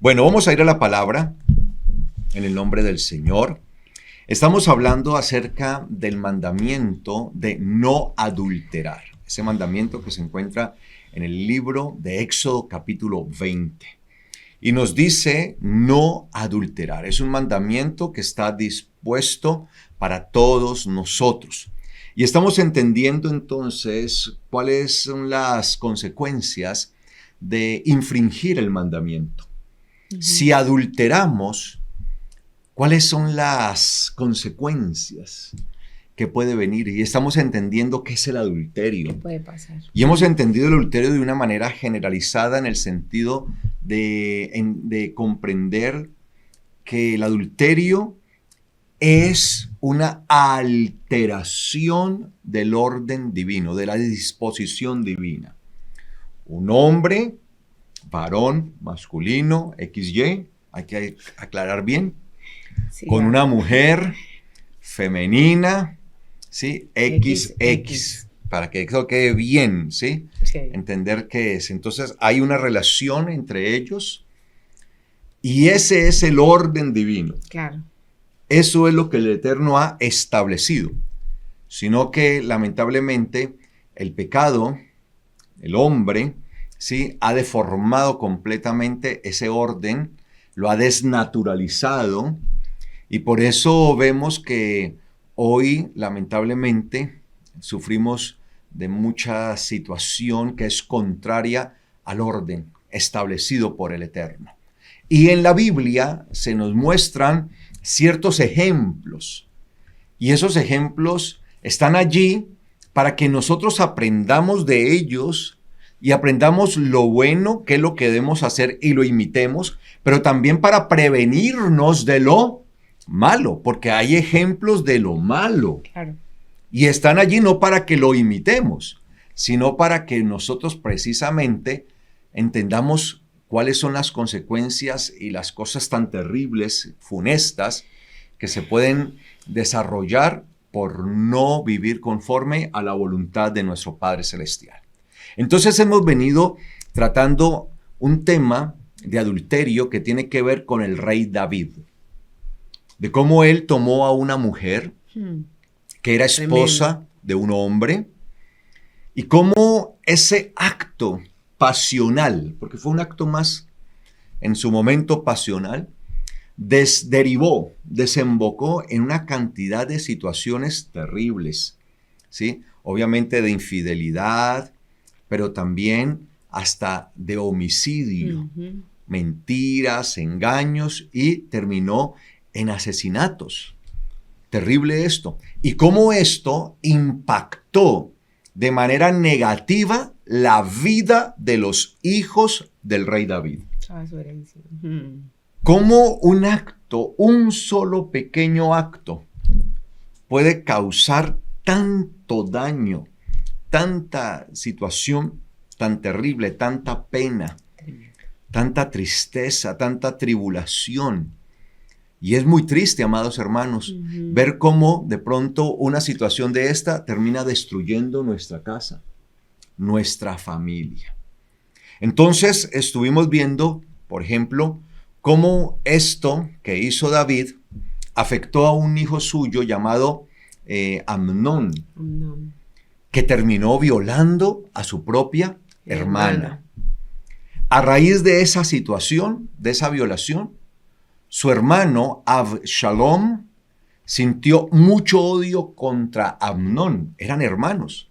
Bueno, vamos a ir a la palabra en el nombre del Señor. Estamos hablando acerca del mandamiento de no adulterar. Ese mandamiento que se encuentra en el libro de Éxodo capítulo 20. Y nos dice no adulterar. Es un mandamiento que está dispuesto para todos nosotros. Y estamos entendiendo entonces cuáles son las consecuencias de infringir el mandamiento. Si adulteramos, ¿cuáles son las consecuencias que puede venir? Y estamos entendiendo qué es el adulterio. ¿Qué puede pasar? Y hemos entendido el adulterio de una manera generalizada en el sentido de comprender que el adulterio es una alteración del orden divino, de la disposición divina. Un hombre, varón, masculino, XY, hay que aclarar bien, Sí, con ya. una mujer femenina, ¿sí? XX, para que eso quede bien, ¿sí? Sí. Entender qué es. Entonces hay una relación entre ellos y ese es el orden divino. Claro. Eso es lo que el Eterno ha establecido, sino que lamentablemente el pecado, el hombre, ¿sí? Ha deformado completamente ese orden, lo ha desnaturalizado y por eso vemos que hoy lamentablemente sufrimos de mucha situación que es contraria al orden establecido por el Eterno. Y en la Biblia se nos muestran ciertos ejemplos y esos ejemplos están allí para que nosotros aprendamos de ellos y aprendamos lo bueno, qué es lo que debemos hacer y lo imitemos, pero también para prevenirnos de lo malo, porque hay ejemplos de lo malo. Claro. Y están allí no para que lo imitemos, sino para que nosotros precisamente entendamos cuáles son las consecuencias y las cosas tan terribles, funestas, que se pueden desarrollar por no vivir conforme a la voluntad de nuestro Padre Celestial. Entonces hemos venido tratando un tema de adulterio que tiene que ver con el rey David, de cómo él tomó a una mujer que era esposa de un hombre y cómo ese acto pasional, porque fue un acto más en su momento pasional, desembocó en una cantidad de situaciones terribles, ¿sí? Obviamente de infidelidad, pero también hasta de homicidio, mentiras, engaños y terminó en asesinatos. Terrible esto. Y cómo esto impactó de manera negativa la vida de los hijos del rey David. Cómo un acto, un solo pequeño acto, puede causar tanto daño, tanta situación tan terrible, tanta pena, tanta tristeza, tanta tribulación. Y es muy triste, amados hermanos, ver cómo de pronto una situación de esta termina destruyendo nuestra casa, nuestra familia. Entonces estuvimos viendo, por ejemplo, cómo esto que hizo David afectó a un hijo suyo llamado Amnón, que terminó violando a su propia hermana. A raíz de esa situación, de esa violación, su hermano Absalom sintió mucho odio contra Amnón, eran hermanos,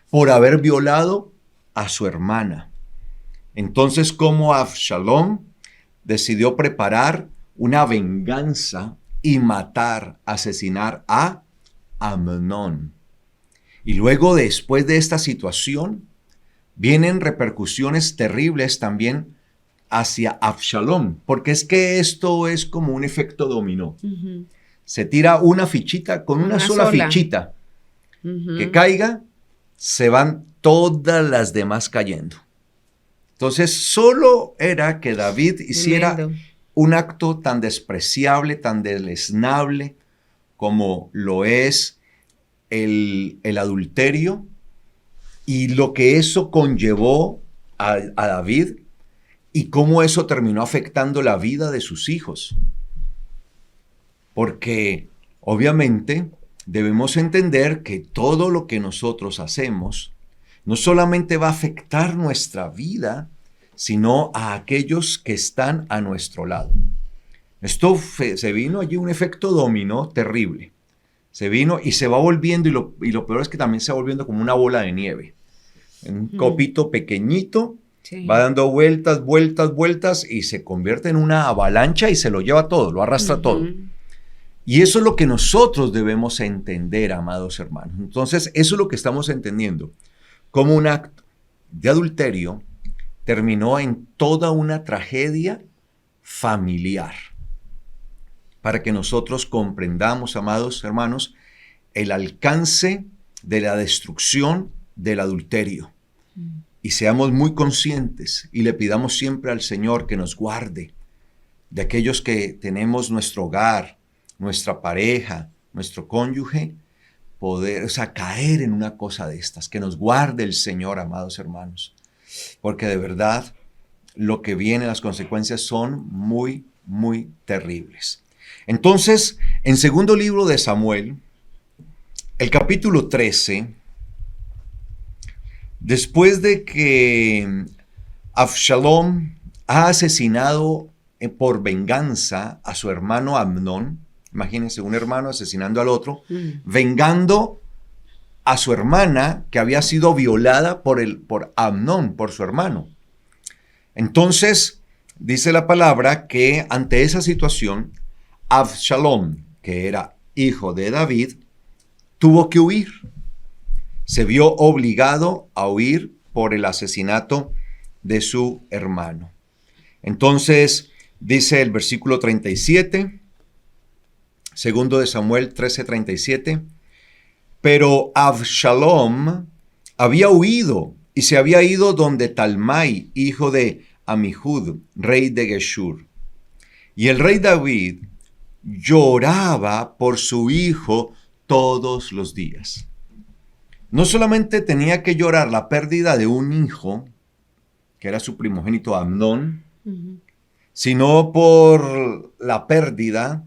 por haber violado a su hermana. Entonces, como Absalom decidió preparar una venganza y matar, asesinar a Amnón. Y luego, después de esta situación, vienen repercusiones terribles también hacia Absalom, porque es que esto es como un efecto dominó. Se tira una fichita, con una sola fichita que caiga, se van todas las demás cayendo. Entonces, solo era que David hiciera un acto tan despreciable, tan deleznable, como lo es el adulterio, y lo que eso conllevó a David, y cómo eso terminó afectando la vida de sus hijos. Porque obviamente debemos entender que todo lo que nosotros hacemos no solamente va a afectar nuestra vida, sino a aquellos que están a nuestro lado. Esto se vino allí un efecto dominó terrible. Se vino y se va volviendo, y lo peor es que también se va volviendo como una bola de nieve. Un copito pequeñito, sí, va dando vueltas, vueltas, vueltas, y se convierte en una avalancha y se lo lleva todo, lo arrastra todo. Y eso es lo que nosotros debemos entender, amados hermanos. Entonces, eso es lo que estamos entendiendo. Como un acto de adulterio terminó en toda una tragedia familiar. Para que nosotros comprendamos, amados hermanos, el alcance de la destrucción del adulterio. Y seamos muy conscientes y le pidamos siempre al Señor que nos guarde de aquellos que tenemos nuestro hogar, nuestra pareja, nuestro cónyuge, poder, caer en una cosa de estas, que nos guarde el Señor, amados hermanos, porque de verdad lo que viene, las consecuencias son muy, muy terribles. Entonces, en segundo libro de Samuel, el capítulo 13, después de que Absalom ha asesinado por venganza a su hermano Amnón, imagínense, un hermano asesinando al otro, vengando a su hermana que había sido violada por Amnón, por su hermano. Entonces, dice la palabra que ante esa situación, Absalom, que era hijo de David, tuvo que huir. Se vio obligado a huir por el asesinato de su hermano. Entonces, dice el versículo 37, segundo de Samuel 13:37, pero Absalom había huido y se había ido donde Talmai, hijo de Amihud, rey de Geshur. Y el rey David lloraba por su hijo todos los días. No solamente tenía que llorar la pérdida de un hijo, que era su primogénito Amnón, sino por la pérdida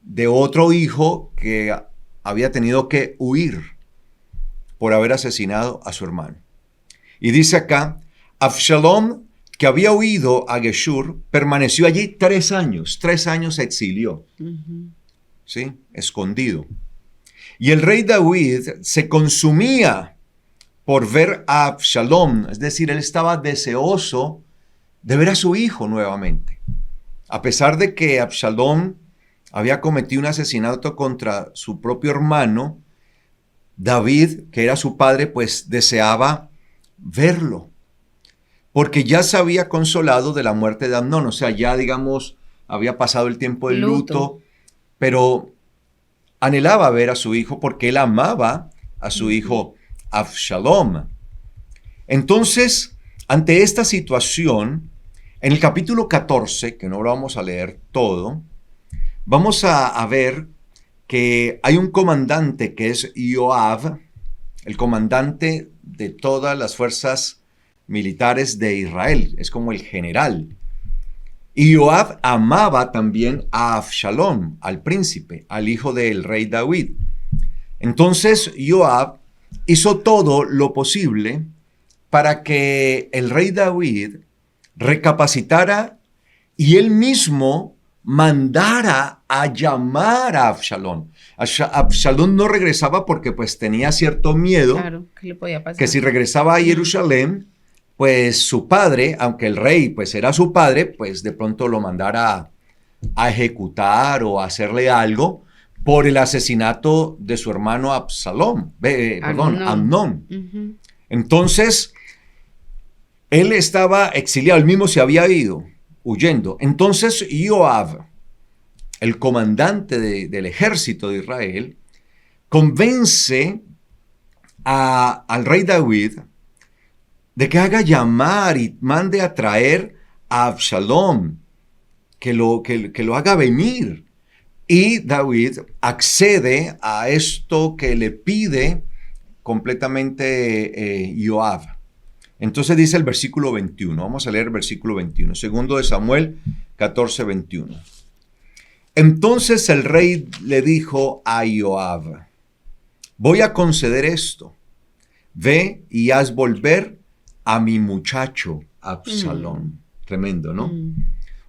de otro hijo que había tenido que huir por haber asesinado a su hermano. Y dice acá, Absalom, que había huido a Geshur, permaneció allí 3 años. 3 años se exilió, ¿sí? Escondido. Y el rey David se consumía por ver a Absalom, es decir, él estaba deseoso de ver a su hijo nuevamente. A pesar de que Absalom había cometido un asesinato contra su propio hermano, David, que era su padre, pues deseaba verlo, porque ya se había consolado de la muerte de Amnón, o sea, ya digamos, había pasado el tiempo del luto, pero anhelaba ver a su hijo porque él amaba a su hijo Absalom. Entonces, ante esta situación, en el capítulo 14, que no lo vamos a leer todo, vamos a ver que hay un comandante que es Joab, el comandante de todas las fuerzas militares de Israel, es como el general. Y Joab amaba también a Absalom, al príncipe, al hijo del rey David. Entonces Joab hizo todo lo posible para que el rey David recapacitara y él mismo mandara a llamar a Absalom. Absalom no regresaba porque pues tenía cierto miedo, claro, que le podía pasar, que si regresaba a Jerusalén, pues su padre, aunque el rey pues era su padre, pues de pronto lo mandara a ejecutar o a hacerle algo por el asesinato de su hermano Amnón. Entonces, él estaba exiliado, él mismo se había ido, huyendo. Entonces Joab, el comandante del ejército de Israel, convence al rey David de que haga llamar y mande a traer a Absalom, que lo haga venir. Y David accede a esto que le pide completamente Joab. Entonces dice el versículo 21. Vamos a leer el versículo 21. Segundo de Samuel 14, 21. Entonces el rey le dijo a Joab: voy a conceder esto. Ve y haz volver a mi muchacho Absalón. Tremendo, ¿no?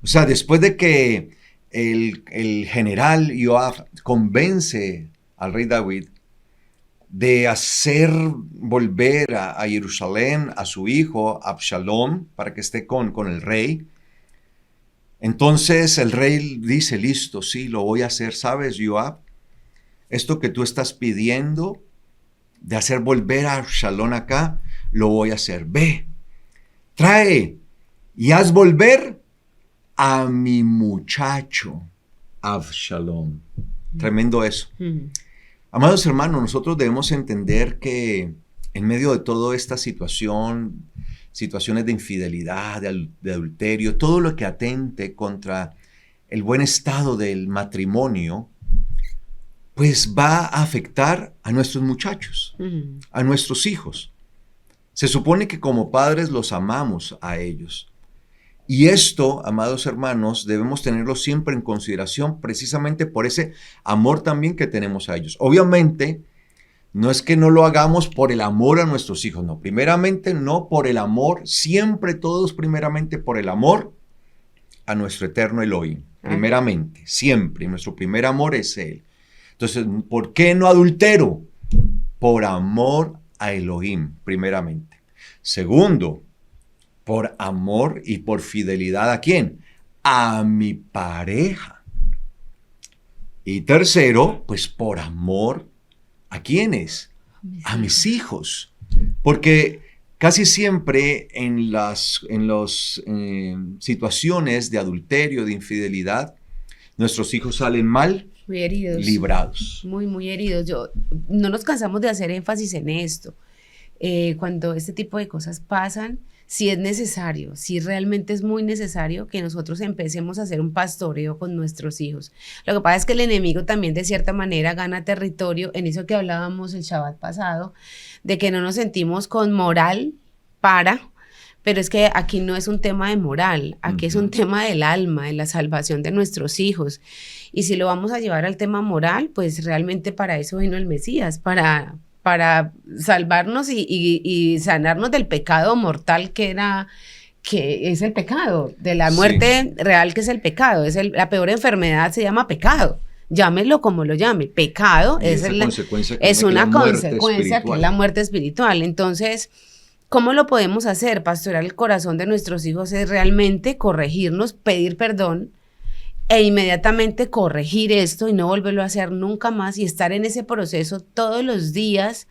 O sea, después de que el general Joab convence al rey David de hacer volver a Jerusalén a su hijo Absalón para que esté con el rey, entonces el rey dice: listo, sí, lo voy a hacer. ¿Sabes, Joab? Esto que tú estás pidiendo de hacer volver a Absalón acá, lo voy a hacer. Ve, trae y haz volver a mi muchacho Absalón. Tremendo eso. Amados hermanos, nosotros debemos entender que en medio de toda esta situación, situaciones de infidelidad, de adulterio, todo lo que atente contra el buen estado del matrimonio, pues va a afectar a nuestros muchachos, a nuestros hijos. Se supone que como padres los amamos a ellos. Y esto, amados hermanos, debemos tenerlo siempre en consideración precisamente por ese amor también que tenemos a ellos. Obviamente, no es que no lo hagamos por el amor a nuestros hijos, no. Primeramente, no por el amor, siempre todos primeramente por el amor a nuestro eterno Elohim. Primeramente, siempre. Nuestro primer amor es Él. Entonces, ¿por qué no adultero? Por amor a Elohim, primeramente. Segundo, por amor y por fidelidad ¿a quién? A mi pareja. Y tercero, pues por amor ¿a quiénes? A mis hijos. Porque casi siempre en las situaciones de adulterio, de infidelidad, nuestros hijos salen mal, muy heridos, librados. Muy heridos. No nos cansamos de hacer énfasis en esto. Cuando este tipo de cosas pasan, si es necesario, si realmente es muy necesario que nosotros empecemos a hacer un pastoreo con nuestros hijos. Lo que pasa es que el enemigo también de cierta manera gana territorio en eso que hablábamos el Shabbat pasado, de que no nos sentimos con moral pero es que aquí no es un tema de moral, aquí es un tema del alma, de la salvación de nuestros hijos. Y si lo vamos a llevar al tema moral, pues realmente para eso vino el Mesías, para salvarnos y sanarnos del pecado mortal que es el pecado, de la muerte real que es el pecado. La peor enfermedad se llama pecado. Llámelo como lo llame. Pecado es una consecuencia que es la muerte espiritual. Entonces, ¿cómo lo podemos hacer? Pastorear el corazón de nuestros hijos es realmente corregirnos, pedir perdón, e inmediatamente corregir esto y no volverlo a hacer nunca más y estar en ese proceso todos los días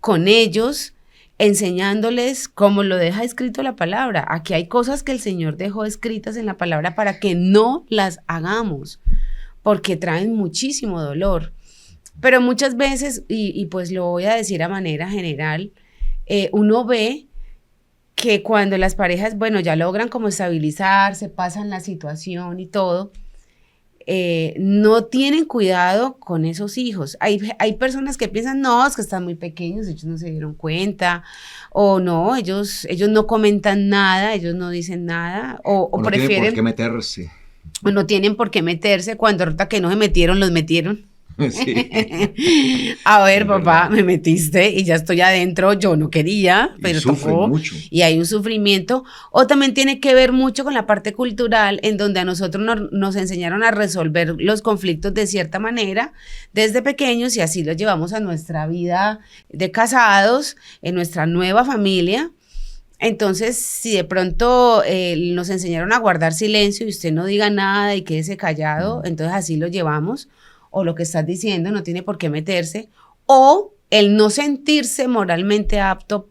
con ellos, enseñándoles como lo deja escrito la palabra. Aquí hay cosas que el Señor dejó escritas en la palabra para que no las hagamos, porque traen muchísimo dolor. Pero muchas veces, y pues lo voy a decir a manera general, uno ve que cuando las parejas, bueno, ya logran como estabilizarse, pasan la situación y todo, no tienen cuidado con esos hijos. Hay personas que piensan, no, es que están muy pequeños, ellos no se dieron cuenta, o no, ellos no comentan nada, ellos no dicen nada, o no prefieren... tienen por qué meterse. O no tienen por qué meterse, cuando ahorita que no se metieron, los metieron. Sí. A ver, papá, me metiste y ya estoy adentro, yo no quería, pero tocó, mucho. Y hay un sufrimiento. O también tiene que ver mucho con la parte cultural, en donde a nosotros nos enseñaron a resolver los conflictos de cierta manera desde pequeños, y así los llevamos a nuestra vida de casados, en nuestra nueva familia. Entonces, si de pronto nos enseñaron a guardar silencio y usted no diga nada y quédese callado, entonces así lo llevamos. O lo que estás diciendo no tiene por qué meterse, o el no sentirse moralmente apto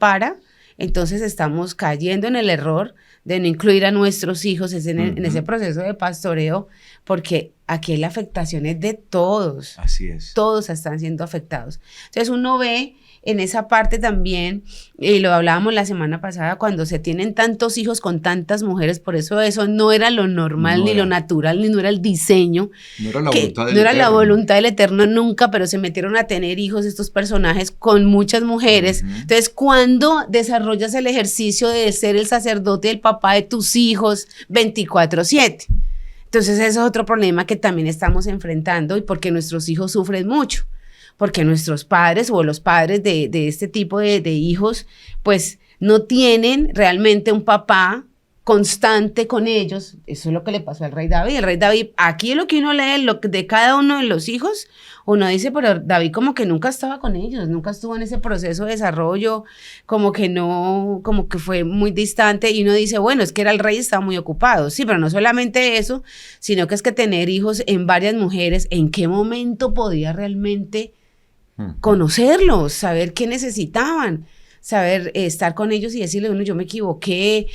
entonces estamos cayendo en el error de no incluir a nuestros hijos en ese proceso de pastoreo, porque aquí la afectación es de todos. Así es. Todos están siendo afectados. Entonces uno ve en esa parte también, y lo hablábamos la semana pasada, cuando se tienen tantos hijos con tantas mujeres, por eso no era lo normal, ni lo natural, ni no era el diseño. No era la voluntad del No era Eterno. la voluntad del Eterno nunca, pero se metieron a tener hijos estos personajes con muchas mujeres. Entonces, cuando desarrollas el ejercicio de ser el sacerdote, el papá de tus hijos 24/7? Entonces, ese es otro problema que también estamos enfrentando y porque nuestros hijos sufren mucho. Porque nuestros padres o los padres de este tipo de hijos, pues no tienen realmente un papá constante con ellos. Eso es lo que le pasó al rey David. El rey David, aquí es lo que uno lee de cada uno de los hijos, uno dice, pero David como que nunca estaba con ellos, nunca estuvo en ese proceso de desarrollo, como que no, como que fue muy distante, y uno dice, bueno, es que era el rey, estaba muy ocupado. Sí, pero no solamente eso, sino que es que tener hijos en varias mujeres, ¿en qué momento podía realmente conocerlos, saber qué necesitaban, saber estar con ellos y decirle, bueno, yo me equivoqué,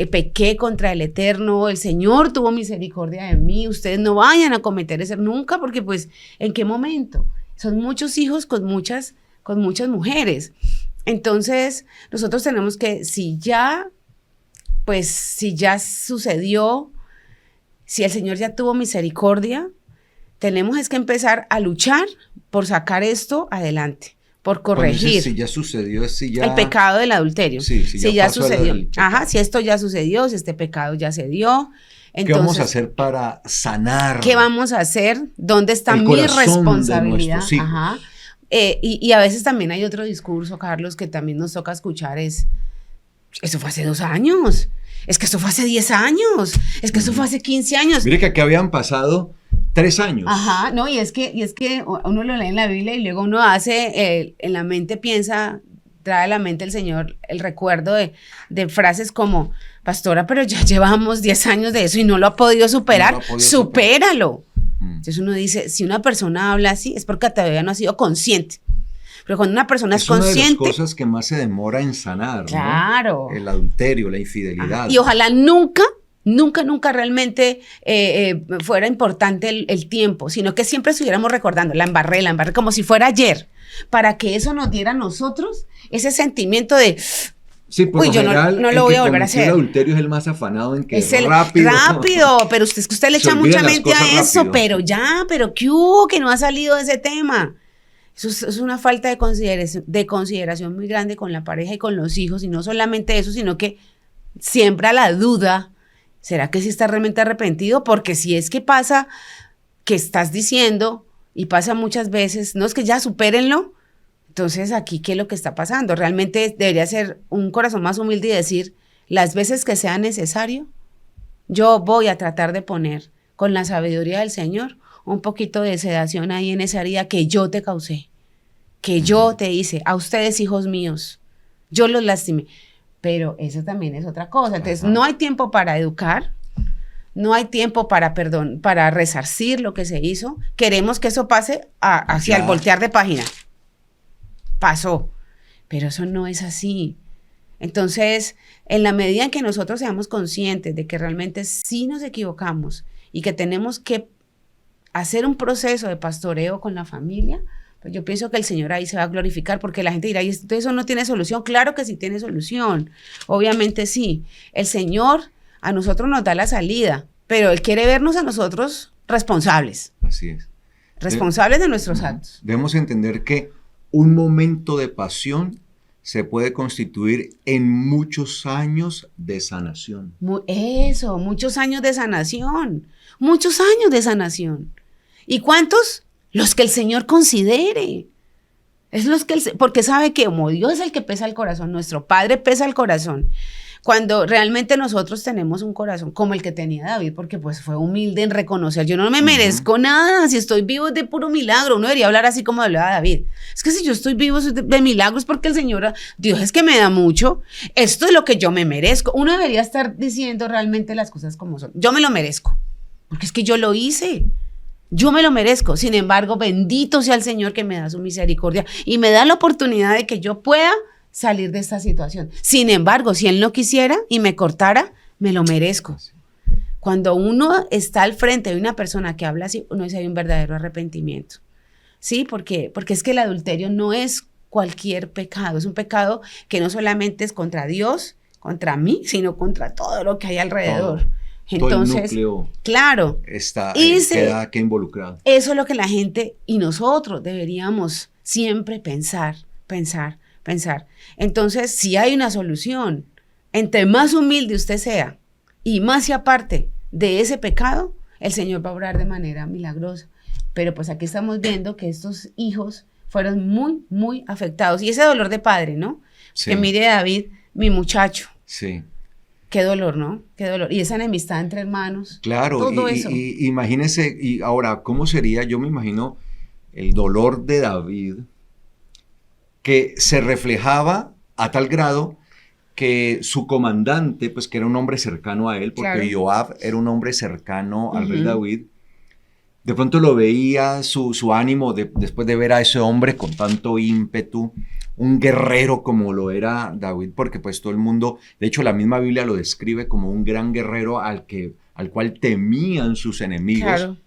pequé contra el Eterno, el Señor tuvo misericordia de mí, ustedes no vayan a cometer ese nunca, porque pues, ¿en qué momento? Son muchos hijos con muchas mujeres. Entonces, nosotros tenemos que, si ya sucedió, si el Señor ya tuvo misericordia, tenemos es que empezar a luchar por sacar esto adelante, por corregir. Si ya sucedió, si ya... El pecado del adulterio. Sí, si ya sucedió. Ajá, si esto ya sucedió, si este pecado ya se dio. Entonces, ¿qué vamos a hacer para sanar? ¿Qué vamos a hacer? ¿Dónde está mi responsabilidad? Ajá. Y a veces también hay otro discurso, Carlos, que también nos toca escuchar, eso fue hace 2 años, es que eso fue hace 10 años, es que eso fue hace 15 años. Mire que aquí habían pasado 3 años. Ajá, no, y es que uno lo lee en la Biblia y luego uno hace, en la mente piensa, trae a la mente el Señor el recuerdo de frases como, pastora, pero ya llevamos 10 años de eso y no lo ha podido superar, supéralo. Entonces uno dice, si una persona habla así, es porque todavía no ha sido consciente. Pero cuando una persona es consciente... Es una de las cosas que más se demora en sanar, claro, ¿no? El adulterio, la infidelidad. Ajá. Y ojalá nunca realmente fuera importante el tiempo, sino que siempre estuviéramos recordando, la embarré, como si fuera ayer, para que eso nos diera a nosotros ese sentimiento de... Sí, por uy, yo general, no lo voy a volver a hacer. El adulterio es el más afanado en que es rápido, pero es que usted le echa mucha mente a eso, rápido. pero ¿qué hubo que no ha salido de ese tema? Eso es una falta de consideración muy grande con la pareja y con los hijos, y no solamente eso, sino que siembra la duda. ¿Será que sí está realmente arrepentido? Porque si es que pasa que estás diciendo, y pasa muchas veces, no, es que ya supérenlo, entonces aquí, ¿qué es lo que está pasando? Realmente debería ser un corazón más humilde y decir, las veces que sea necesario, yo voy a tratar de poner, con la sabiduría del Señor, un poquito de sedación ahí en esa herida que yo te causé, que yo te hice, a ustedes, hijos míos, yo los lastimé. Pero eso también es otra cosa. Entonces, no hay tiempo para educar, no hay tiempo para resarcir lo que se hizo. Queremos que eso pase hacia el voltear de página. Pasó. Pero eso no es así. Entonces, en la medida en que nosotros seamos conscientes de que realmente sí nos equivocamos y que tenemos que hacer un proceso de pastoreo con la familia, pues yo pienso que el Señor ahí se va a glorificar, porque la gente dirá, ¿y eso no tiene solución? Claro que sí tiene solución, obviamente sí. El Señor a nosotros nos da la salida, pero Él quiere vernos a nosotros responsables. Así es. Responsables de nuestros actos. Debemos entender que un momento de pasión se puede constituir en muchos años de sanación. Muchos años de sanación. Muchos años de sanación. ¿Y cuántos? Los que el Señor considere. Es los que porque sabe que como Dios es el que pesa el corazón, nuestro Padre pesa el corazón. Cuando realmente nosotros tenemos un corazón como el que tenía David, porque pues fue humilde en reconocer, yo no me merezco nada, si estoy vivo es de puro milagro. Uno debería hablar así como hablaba David. Es que si yo estoy vivo es de milagros, porque el Señor, Dios es que me da mucho, esto es lo que yo me merezco. Uno debería estar diciendo realmente las cosas como son. Yo me lo merezco, porque es que yo lo hice. Yo me lo merezco. Sin embargo, bendito sea el Señor que me da su misericordia y me da la oportunidad de que yo pueda salir de esta situación. Sin embargo, si Él no quisiera y me cortara, me lo merezco. Cuando uno está al frente de una persona que habla así, uno dice hay un verdadero arrepentimiento. ¿Sí? Porque es que el adulterio no es cualquier pecado, es un pecado que no solamente es contra Dios, contra mí, sino contra todo lo que hay alrededor. Entonces, todo el núcleo claro, queda involucrado. Eso es lo que la gente y nosotros deberíamos siempre pensar. Entonces, si hay una solución, entre más humilde usted sea y más se aparte de ese pecado, el Señor va a obrar de manera milagrosa. Pero pues aquí estamos viendo que estos hijos fueron muy, muy afectados. Y ese dolor de padre, ¿no? Sí. Que mire David, mi muchacho. Sí. Qué dolor, ¿no? Qué dolor. Y esa enemistad entre hermanos. Claro, todo eso. Y imagínese, y ahora, ¿cómo sería? Yo me imagino el dolor de David, que se reflejaba a tal grado que su comandante, pues que era un hombre cercano a él, porque Joab era un hombre cercano al rey David, de pronto lo veía su ánimo después de ver a ese hombre con tanto ímpetu, un guerrero como lo era David, porque pues todo el mundo, de hecho la misma Biblia lo describe como un gran guerrero al cual temían sus enemigos. Claro.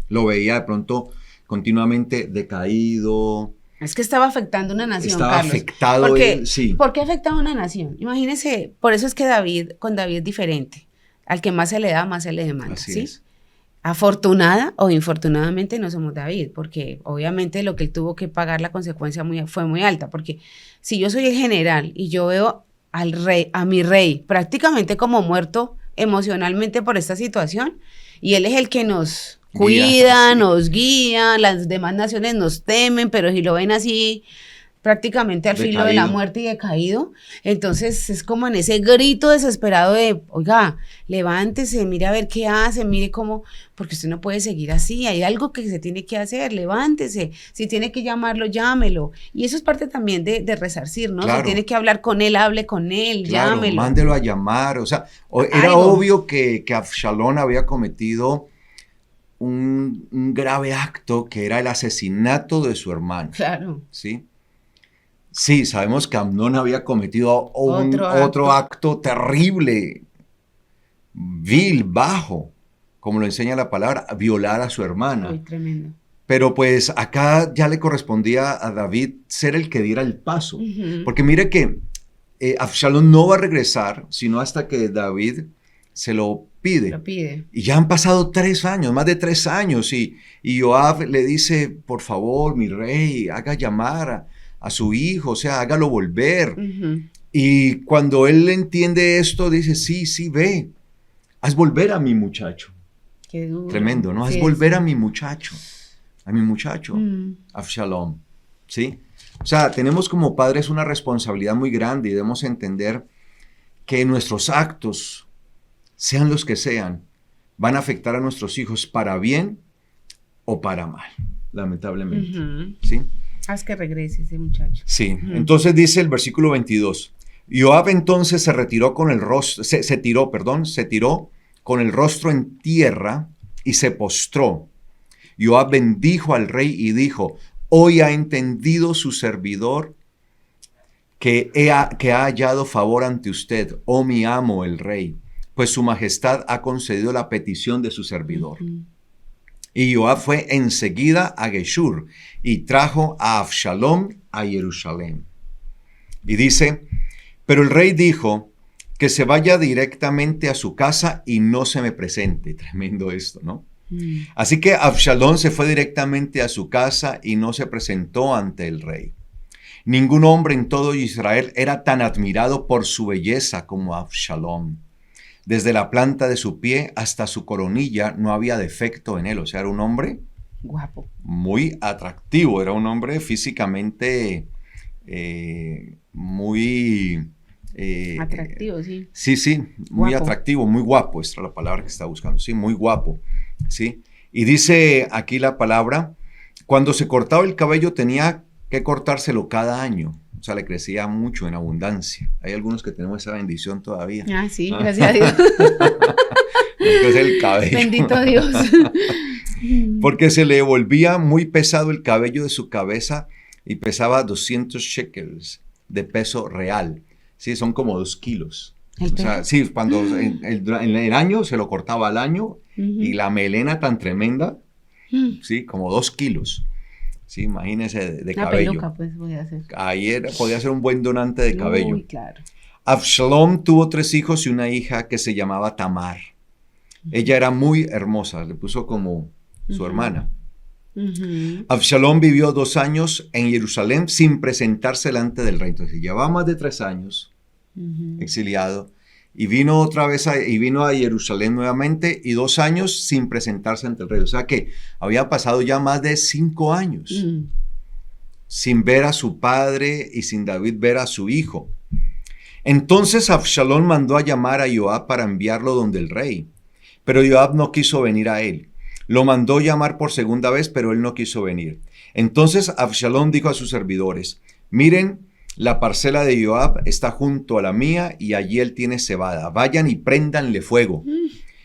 Lo veía de pronto continuamente decaído. Es que estaba afectando una nación, estaba Carlos. Afectado sí. ¿Por qué afectaba una nación? Imagínese, por eso es que con David es diferente. Al que más se le da, más se le demanda. Así ¿sí? es. Afortunada o infortunadamente no somos David, porque obviamente lo que él tuvo que pagar, la consecuencia fue muy alta, porque si yo soy el general y yo veo a mi rey prácticamente como muerto emocionalmente por esta situación, y él es el que nos cuida, nos guía, las demás naciones nos temen, pero si lo ven así prácticamente al filo de la muerte y decaído, entonces es como en ese grito desesperado de, oiga, levántese, mire a ver qué hace, mire cómo, porque usted no puede seguir así, hay algo que se tiene que hacer, levántese, si tiene que llamarlo, llámelo, y eso es parte también de resarcir, ¿no? Claro. Si tiene que hablar con él, hable con él, claro, llámelo. Mándelo a llamar, o sea, era obvio que Absalón había cometido un grave acto que era el asesinato de su hermano. Claro. ¿Sí? Sí, sabemos que Amnón había cometido otro acto terrible, vil, bajo, como lo enseña la palabra, violar a su hermana. Muy tremendo. Pero pues acá ya le correspondía a David ser el que diera el paso. Porque mire que Absalón no va a regresar, sino hasta que David se lo pide. Lo pide. Y ya han pasado 3 años, más de 3 años, y Joab le dice, por favor, mi rey, haga llamar a su hijo, o sea, hágalo volver. Y cuando él entiende esto, dice, sí, ve, haz volver a mi muchacho. Qué duro. Tremendo, ¿no? Haz volver a mi muchacho, Absalón, ¿sí? O sea, tenemos como padres una responsabilidad muy grande y debemos entender que nuestros actos, sean los que sean, van a afectar a nuestros hijos para bien o para mal, lamentablemente, ¿sí? Haz que regrese ese muchacho. Sí, entonces dice el versículo 22, Joab entonces se tiró con el rostro en tierra y se postró. Joab bendijo al rey y dijo, hoy ha entendido su servidor que ha hallado favor ante usted, oh mi amo el rey, pues su majestad ha concedido la petición de su servidor. Y Joab fue enseguida a Geshur y trajo a Absalom a Jerusalén. Y dice, pero el rey dijo que se vaya directamente a su casa y no se me presente. Tremendo esto, ¿no? Así que Absalom se fue directamente a su casa y no se presentó ante el rey. Ningún hombre en todo Israel era tan admirado por su belleza como Absalom. Desde la planta de su pie hasta su coronilla no había defecto en él. O sea, era un hombre guapo, muy atractivo. Era un hombre físicamente muy... atractivo, sí. Sí, muy guapo. Atractivo, muy guapo. Esta es la palabra que está buscando. Sí, muy guapo. Sí. Y dice aquí la palabra, cuando se cortaba el cabello tenía que cortárselo cada año. O sea, le crecía mucho en abundancia. Hay algunos que tenemos esa bendición todavía. Ah, sí, gracias a Dios. Crece el cabello. Bendito Dios. Porque se le volvía muy pesado el cabello de su cabeza y pesaba 200 shekels de peso real. Sí, son como 2 kilos. O sea, sí, cuando en el año se lo cortaba al año y la melena tan tremenda, sí, como 2 kilos. Sí, imagínese de cabello. Una peluca, pues, voy a hacer. Ayer podía ser un buen donante de cabello. Uy, claro. Absalom tuvo 3 hijos y una hija que se llamaba Tamar. Ella era muy hermosa, le puso como su hermana. Absalom vivió 2 años en Jerusalén sin presentarse delante del rey. Entonces llevaba más de 3 años exiliado y vino otra vez vino a Jerusalén nuevamente y 2 años sin presentarse ante el rey. O sea que había pasado ya más de 5 años sin ver a su padre y sin David ver a su hijo. Entonces Absalom mandó a llamar a Joab para enviarlo donde el rey, pero Joab no quiso venir a él. Lo mandó llamar por segunda vez, pero él no quiso venir. Entonces Absalom dijo a sus servidores: miren, la parcela de Joab está junto a la mía y allí él tiene cebada. Vayan y préndanle fuego.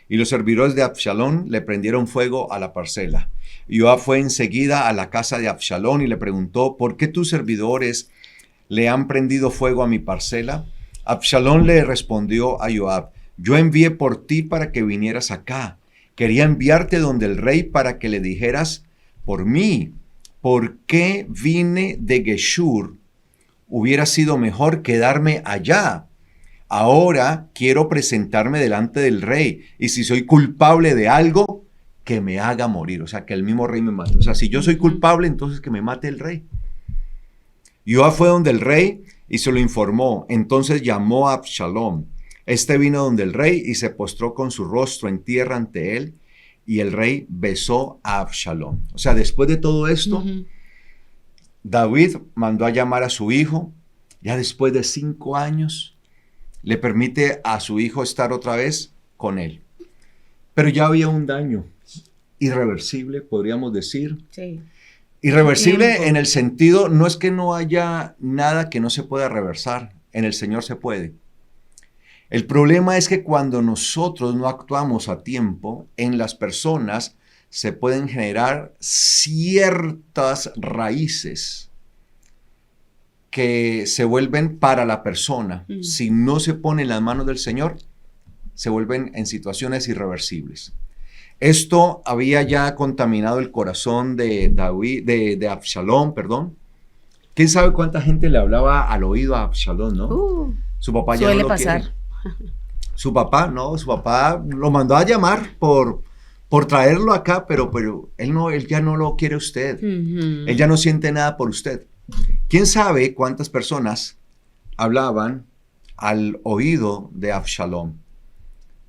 Y los servidores de Absalom le prendieron fuego a la parcela. Joab fue enseguida a la casa de Absalom y le preguntó: ¿por qué tus servidores le han prendido fuego a mi parcela? Absalom le respondió a Joab: yo envié por ti para que vinieras acá. Quería enviarte donde el rey para que le dijeras por mí, ¿por qué vine de Geshur? Hubiera sido mejor quedarme allá. Ahora quiero presentarme delante del rey, y si soy culpable de algo, que me haga morir. O sea, que el mismo rey me mate. O sea, si yo soy culpable, entonces que me mate el rey. Joab fue donde el rey y se lo informó. Entonces llamó a Absalom. Este vino donde el rey y se postró con su rostro en tierra ante él, y el rey besó a Absalom. O sea, después de todo esto, David mandó a llamar a su hijo. Ya después de 5 años, le permite a su hijo estar otra vez con él. Pero ya había un daño irreversible, podríamos decir. Sí. Irreversible en el sentido, no es que no haya nada que no se pueda reversar. En el Señor se puede. El problema es que cuando nosotros no actuamos a tiempo, en las personas se pueden generar ciertas raíces que se vuelven para la persona. Si no se pone en las manos del Señor, se vuelven en situaciones irreversibles. Esto había ya contaminado el corazón de David, de Absalom, perdón. ¿Quién sabe cuánta gente le hablaba al oído a Absalom, no? Su papá ya no lo quiere. Su papá lo mandó a llamar por traerlo acá, pero él ya no lo quiere usted. Él ya no siente nada por usted. ¿Quién sabe cuántas personas hablaban al oído de Absalom?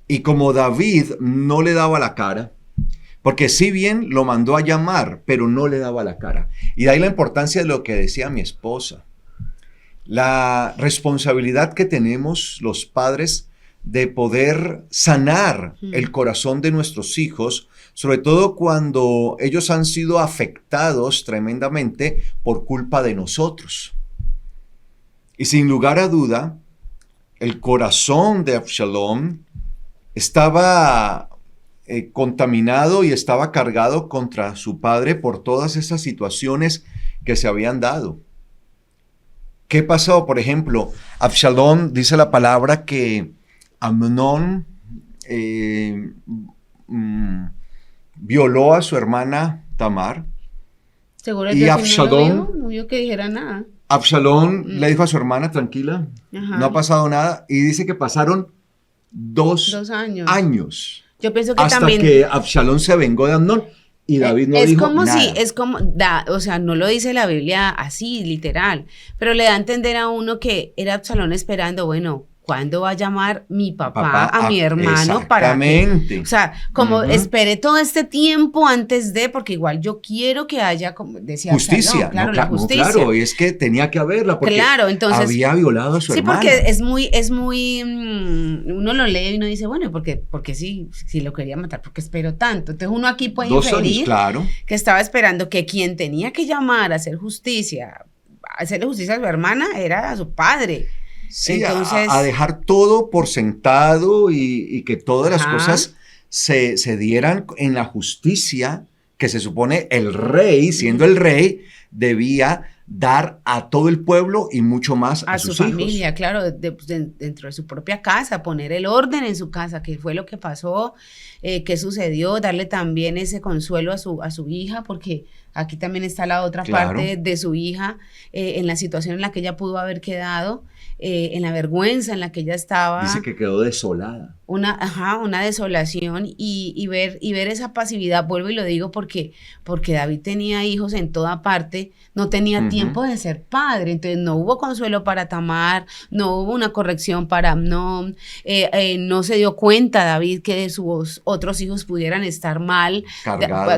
Y como David no le daba la cara, porque si bien lo mandó a llamar, pero no le daba la cara. Y de ahí la importancia de lo que decía mi esposa. La responsabilidad que tenemos los padres de poder sanar el corazón de nuestros hijos, sobre todo cuando ellos han sido afectados tremendamente por culpa de nosotros. Y sin lugar a duda, el corazón de Absalom estaba contaminado y estaba cargado contra su padre por todas esas situaciones que se habían dado. ¿Qué pasó? Por ejemplo, Absalom dice la palabra que Amnón violó a su hermana Tamar. Seguro y Absalom no vio que dijera nada. Absalom le dijo a su hermana: tranquila, no ha pasado nada. Y dice que pasaron 2 años. Yo pienso que hasta también que Absalom se vengó de Amnón y David no dijo nada. O sea, no lo dice la Biblia así, literal, pero le da a entender a uno que era Absalom esperando, bueno, ¿cuándo va a llamar mi papá a mi hermano para que? O sea, como esperé todo este tiempo antes de, porque igual yo quiero que haya, como decía justicia. Claro, la justicia. Claro, y es que tenía que haberla porque entonces, había violado a su hermana. Sí, porque es muy, uno lo lee y uno dice, bueno, porque sí, si lo quería matar, porque esperó tanto. Entonces uno aquí puede 2 inferir años, claro, que estaba esperando que quien tenía que llamar a hacerle justicia a su hermana era a su padre. Sí, entonces, a dejar todo por sentado y que todas las cosas se dieran en la justicia que se supone el rey, siendo el rey, debía dar a todo el pueblo y mucho más a sus su hijos. familia, claro, dentro de su propia casa, poner el orden en su casa, que fue lo que pasó, qué sucedió, darle también ese consuelo a su hija, porque aquí también está la otra parte de su hija, en la situación en la que ella pudo haber quedado, en la vergüenza en la que ella estaba. Dice que quedó desolada. Una desolación y ver esa pasividad, vuelvo y lo digo porque David tenía hijos en toda parte, no tenía tiempo de ser padre, entonces no hubo consuelo para Tamar, no hubo una corrección para Amnón, no se dio cuenta David que sus otros hijos pudieran estar mal,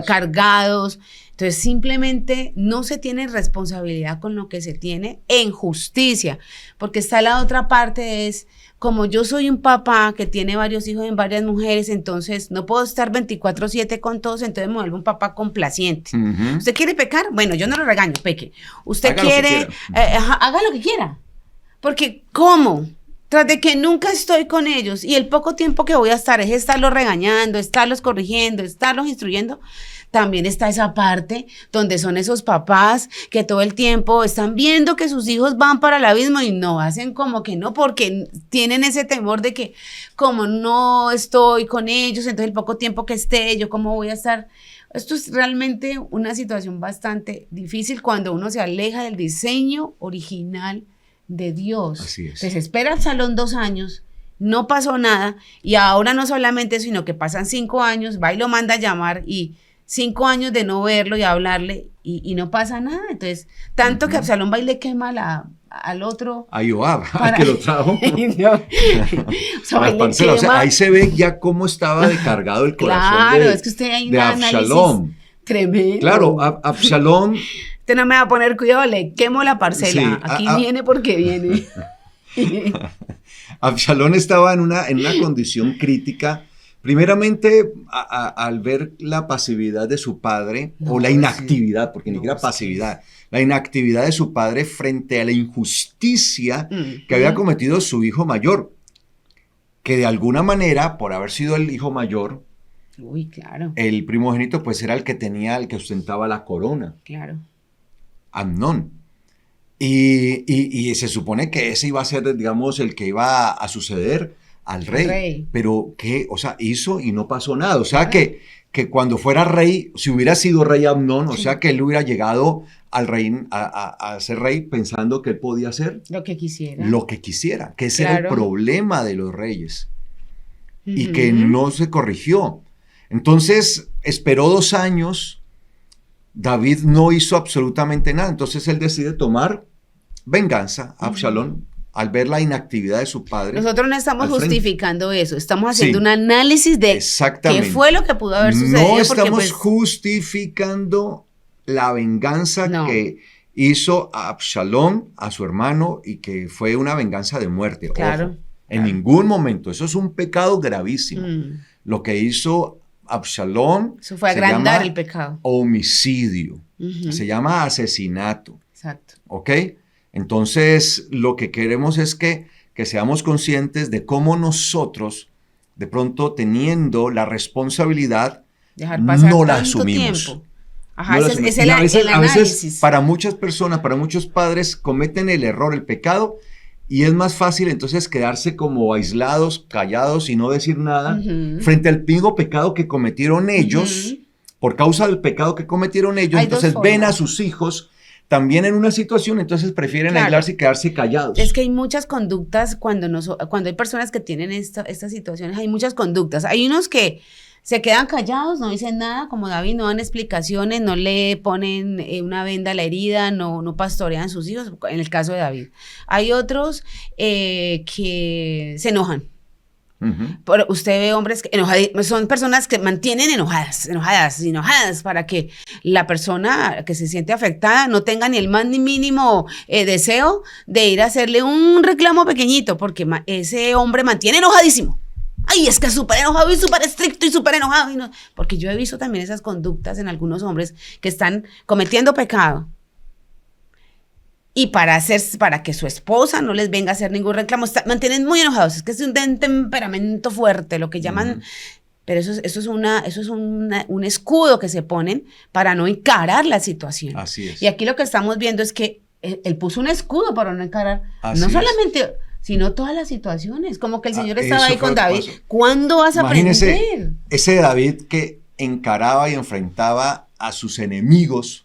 cargados. Entonces simplemente no se tiene responsabilidad con lo que se tiene en justicia, porque está la otra parte, es como yo soy un papá que tiene varios hijos en varias mujeres, entonces no puedo estar 24/7 con todos, entonces me vuelvo un papá complaciente. ¿Usted quiere pecar? Bueno, yo no lo regaño, peque. ¿Usted quiere? Haga lo que quiera. Porque ¿cómo? Tras de que nunca estoy con ellos y el poco tiempo que voy a estar es estarlos regañando, estarlos corrigiendo, estarlos instruyendo, también está esa parte donde son esos papás que todo el tiempo están viendo que sus hijos van para el abismo y no hacen como que no, porque tienen ese temor de que como no estoy con ellos, entonces el poco tiempo que esté, yo cómo voy a estar. Esto es realmente una situación bastante difícil cuando uno se aleja del diseño original de Dios. Así es. Se espera Absalón 2 años, no pasó nada, y ahora no solamente eso, sino que pasan 5 años, va y lo manda a llamar, y 5 años de no verlo y hablarle, y no pasa nada. Entonces, tanto que Absalón va y le quema al otro. A Joab, que lo trajo. O sea, ahí se ve ya cómo estaba descargado el corazón es que usted hay de Absalón. Tremendo. Claro, Absalón. Usted no me va a poner cuidado, le quemo la parcela. Sí, aquí viene porque viene. Absalón estaba en una condición crítica. Primeramente, al ver la pasividad de su padre, o la inactividad, porque ni siquiera pasividad, la inactividad de su padre frente a la injusticia que había cometido su hijo mayor, que de alguna manera, por haber sido el hijo mayor, claro, el primogénito, pues era el que ostentaba la corona. Claro. Amnón. Y se supone que ese iba a ser, digamos, el que iba a suceder al rey. Pero ¿qué? O sea, hizo y no pasó nada. O sea, que cuando fuera rey, si hubiera sido rey Amnón, o sea, que él hubiera llegado al rey, a ser rey pensando que él podía hacer lo que quisiera. Que ese era el problema de los reyes. Y que no se corrigió. Entonces, esperó 2 años. David no hizo absolutamente nada. Entonces, él decide tomar venganza a Absalón. Al ver la inactividad de su padre. Nosotros no estamos justificando eso, estamos haciendo un análisis de qué fue lo que pudo haber sucedido. No estamos justificando la venganza que hizo a Absalón, a su hermano, y que fue una venganza de muerte. Claro. Ojo, en ningún momento. Eso es un pecado gravísimo. Lo que hizo Absalón eso fue agrandar el pecado. Homicidio. Se llama asesinato. Exacto. ¿Ok? Entonces, lo que queremos es que seamos conscientes de cómo nosotros, de pronto teniendo la responsabilidad, no la asumimos. Tiempo. Ajá, es el análisis. A veces, para muchas personas, para muchos padres, cometen el error, el pecado, y es más fácil entonces quedarse como aislados, callados y no decir nada frente al mismo pecado que cometieron ellos. Por causa del pecado que cometieron ellos, entonces ven a sus hijos también en una situación, entonces prefieren aislarse y quedarse callados. Es que hay muchas conductas cuando hay personas que tienen estas situaciones, hay muchas conductas. Hay unos que se quedan callados, no dicen nada, como David, no dan explicaciones, no le ponen una venda a la herida, no pastorean a sus hijos, en el caso de David. Hay otros que se enojan. Pero usted ve hombres que son personas que mantienen enojadas para que la persona que se siente afectada no tenga ni el más ni mínimo deseo de ir a hacerle un reclamo pequeñito, porque ese hombre mantiene enojadísimo. Ay, es que es súper enojado y súper estricto y súper enojado. Porque yo he visto también esas conductas en algunos hombres que están cometiendo pecado. Y para que su esposa no les venga a hacer ningún reclamo, mantienen muy enojados. Es que es un temperamento fuerte, lo que llaman Pero eso es un escudo que se ponen para no encarar la situación. Así es. Y aquí lo que estamos viendo es que él puso un escudo para no encarar, Así no es. solamente, sino todas las situaciones. Como que el Señor estaba eso ahí con fue David. lo que pasó. ¿Cuándo vas a Imagínese aprender? ese David que encaraba y enfrentaba a sus enemigos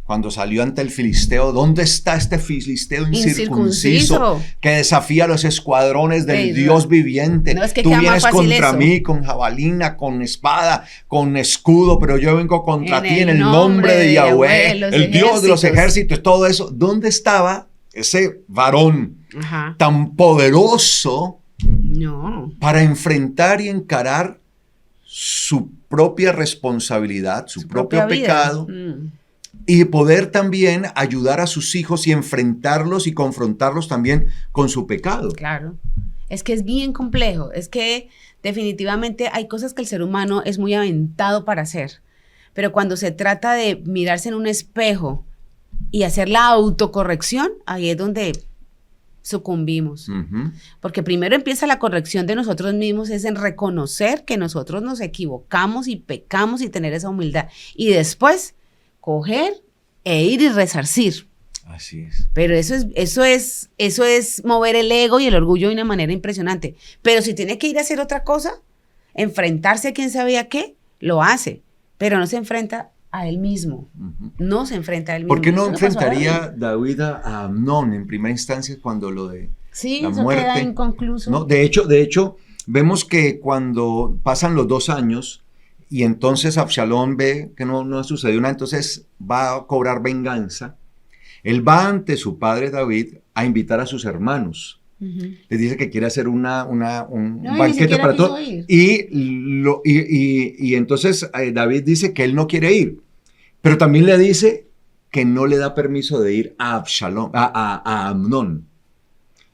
cuando salió ante el filisteo. ¿Dónde está este filisteo incircunciso que desafía a los escuadrones del Dios viviente? No, es que tú queda vienes más fácil contra eso. mí con jabalina, con espada, con escudo, pero yo vengo contra En ti el en el nombre de Yahweh, los el Dios de los ejércitos. ejércitos, todo eso. ¿Dónde estaba ese varón Ajá. tan poderoso No. para enfrentar y encarar su propia responsabilidad, su propio propia vida. pecado, y poder también ayudar a sus hijos y enfrentarlos y confrontarlos también con su pecado? Claro. Es que es bien complejo. Es que definitivamente hay cosas que el ser humano es muy aventado para hacer. Pero cuando se trata de mirarse en un espejo y hacer la autocorrección, ahí es donde sucumbimos. Ujú. Porque primero empieza la corrección de nosotros mismos, es en reconocer que nosotros nos equivocamos y pecamos y tener esa humildad. Y después, coger e ir y resarcir. Así es. Pero eso es mover el ego y el orgullo de una manera impresionante. Pero si tiene que ir a hacer otra cosa, enfrentarse a quién sabía qué, lo hace. Pero no se enfrenta a él mismo. Ujú. No se enfrenta a él mismo. ¿Por qué no Eso le pasó a enfrentaría David. David a Amnón en primera instancia cuando lo de Sí, la eso muerte? queda inconcluso. ¿No? De hecho, vemos que cuando pasan los 2 años y entonces Absalón ve que no sucedió nada, entonces va a cobrar venganza. Él va ante su padre David a invitar a sus hermanos. Ujú. Les dice que quiere hacer un y ni banquete siquiera para quiso todos. ir. Y entonces David dice que él no quiere ir, pero también le dice que no le da permiso de ir a Absalón, a Amnón.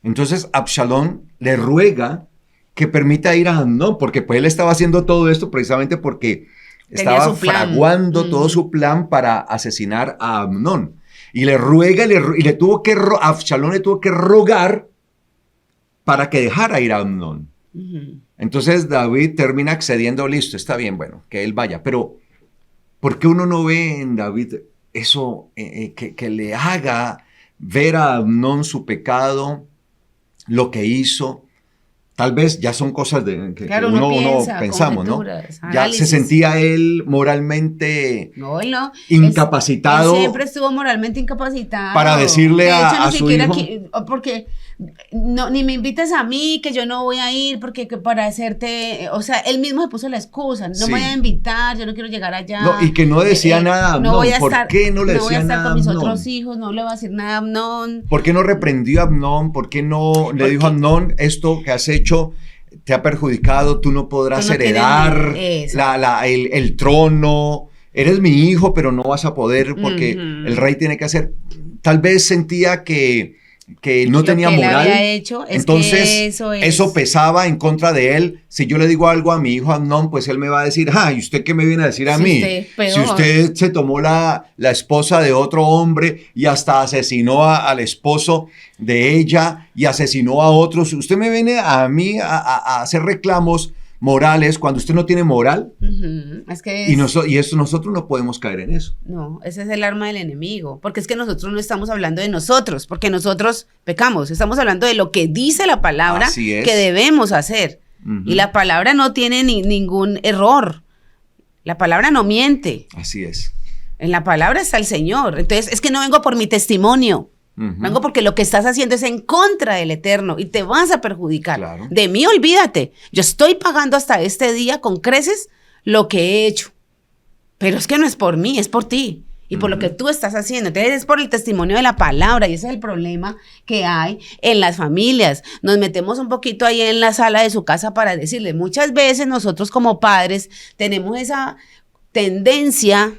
Entonces Absalón le ruega que permita ir a Amnón, porque pues él estaba haciendo todo esto precisamente porque Tenía estaba su plan. fraguando todo su plan para asesinar a Amnón. Y le ruega y le tuvo que Absalón le tuvo que rogar para que dejara ir a Amnón. Ujú. Entonces David termina accediendo, listo, está bien, bueno, que él vaya. Pero ¿por qué uno no ve en David eso que le haga ver a Amnón su pecado, lo que hizo? Tal vez ya son cosas que Claro, uno piensa, pensamos, ¿no? conjeturas, Ya análisis. se sentía él moralmente No, él no. incapacitado Él siempre estuvo moralmente incapacitado. para decirle de hecho, a ni su siquiera hijo. porque no, ni me invites a mí, que yo no voy a ir, porque que para hacerte, o sea, él mismo se puso la excusa, no Sí. me voy a invitar, yo no quiero llegar allá. No, y que no decía nada a Amnón. No voy a ¿Por estar, qué no le no voy a decía estar nada con mis a Amnón? otros hijos, no le voy a decir nada a Amnón. ¿Por qué no reprendió a Amnón? ¿Por qué no le dijo a Amnón, esto que has hecho te ha perjudicado, tú no podrás Tú no heredar tienes el trono, eres mi hijo, pero no vas a poder porque Ujú. el rey tiene que hacer? Tal vez sentía que no Lo tenía que él moral. había hecho es Entonces, que eso es. eso pesaba en contra de él. Si yo le digo algo a mi hijo Amnón, pues él me va a decir, ¿y usted qué me viene a decir a Si mí? usted es peor. Si usted se tomó la esposa de otro hombre y hasta asesinó al esposo de ella y asesinó a otros, usted me viene a mí a hacer reclamos morales cuando usted no tiene moral. Ujú. Es que Y eso nosotros no podemos caer en eso. no, ese es el arma del enemigo, porque es que nosotros no estamos hablando de nosotros, porque nosotros pecamos, estamos hablando de lo que dice la palabra Así es. que debemos hacer. Ujú. Y la palabra no tiene ningún error, la palabra no miente, Así es. en la palabra está el Señor. Entonces es que no vengo por mi testimonio, Ujú. vengo porque lo que estás haciendo es en contra del Eterno y te vas a perjudicar. Claro. De mí olvídate, yo estoy pagando hasta este día con creces lo que he hecho. Pero es que no es por mí, es por ti. Y por lo que tú estás haciendo. Entonces es por el testimonio de la palabra. Y ese es el problema que hay en las familias. Nos metemos un poquito ahí en la sala de su casa para decirle. Muchas veces nosotros como padres tenemos esa tendencia,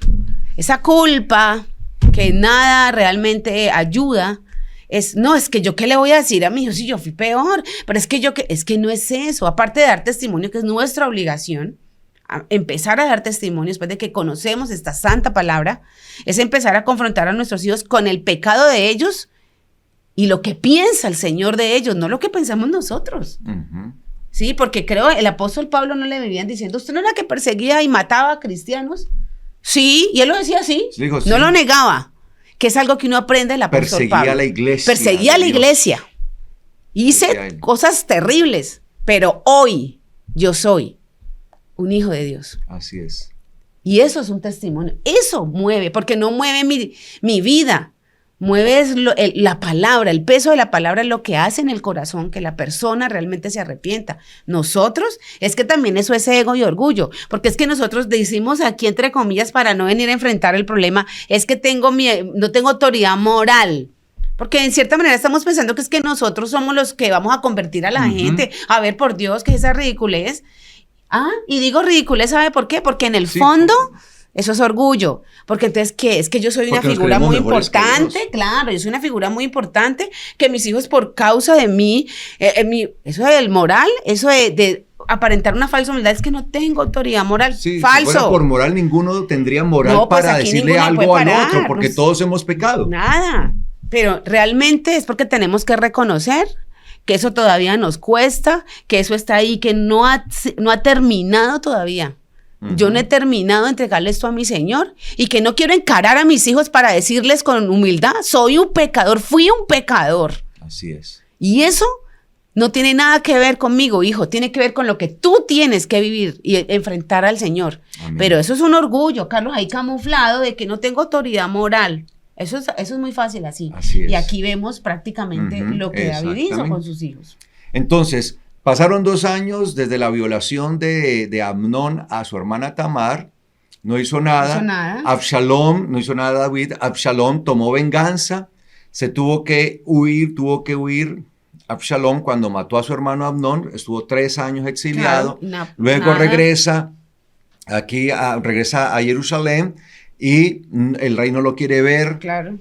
esa culpa, que nada realmente ayuda. Es que yo qué le voy a decir a mi hijo si yo fui peor. Pero es que no es eso. Aparte de dar testimonio, que es nuestra obligación, a empezar a dar testimonio después de que conocemos esta santa palabra, es empezar a confrontar a nuestros hijos con el pecado de ellos y lo que piensa el Señor de ellos, no lo que pensamos nosotros. Ujú. Sí, porque creo el apóstol Pablo no le vivían diciendo, ¿usted no era que perseguía y mataba a cristianos? Sí, y él lo decía así, Dijo, no sí. lo negaba, que es algo que uno aprende del apóstol Perseguía Pablo. a la iglesia. Perseguía a la iglesia. Hice cosas terribles, pero hoy yo soy un hijo de Dios. Así es. Y eso es un testimonio, eso mueve, porque no mueve mi vida, mueve la palabra, el peso de la palabra es lo que hace en el corazón que la persona realmente se arrepienta. Nosotros, es que también eso es ego y orgullo, porque es que nosotros decimos aquí entre comillas para no venir a enfrentar el problema, es que no tengo autoridad moral. Porque en cierta manera estamos pensando que es que nosotros somos los que vamos a convertir a la gente. A ver, por Dios, ¿qué es esa ridiculez? Y digo ridiculez, ¿sabe por qué? Porque en el fondo eso es orgullo. Porque entonces, ¿qué? Es que yo soy una figura muy importante. Claro, yo soy una figura muy importante que mis hijos por causa de mí, eso del moral, eso de aparentar una falsa humildad, es que no tengo autoridad moral. Sí, falso. Si fuera por moral, ninguno tendría moral No, pues para decirle algo al otro, porque todos hemos pecado. Nada. Pero realmente es porque tenemos que reconocer que eso todavía nos cuesta, que eso está ahí, que no ha terminado todavía. Yo no he terminado de entregarle esto a mi Señor y que no quiero encarar a mis hijos para decirles con humildad, soy un pecador, fui un pecador. Así es. Y eso no tiene nada que ver conmigo, hijo, tiene que ver con lo que tú tienes que vivir y enfrentar al Señor. Amén. Pero eso es un orgullo, Carlos, ahí camuflado de que no tengo autoridad moral. Eso es muy fácil así. Así es. Y aquí vemos prácticamente lo que David hizo con sus hijos. Entonces, pasaron 2 años desde la violación de Amnón a su hermana Tamar. No hizo nada. No hizo nada. Absalom, no hizo nada David. Absalom tomó venganza. Se tuvo que huir. Absalom, cuando mató a su hermano Amnón, estuvo 3 años exiliado. Claro, luego regresa a Jerusalén. Y el rey no lo quiere ver. Claro.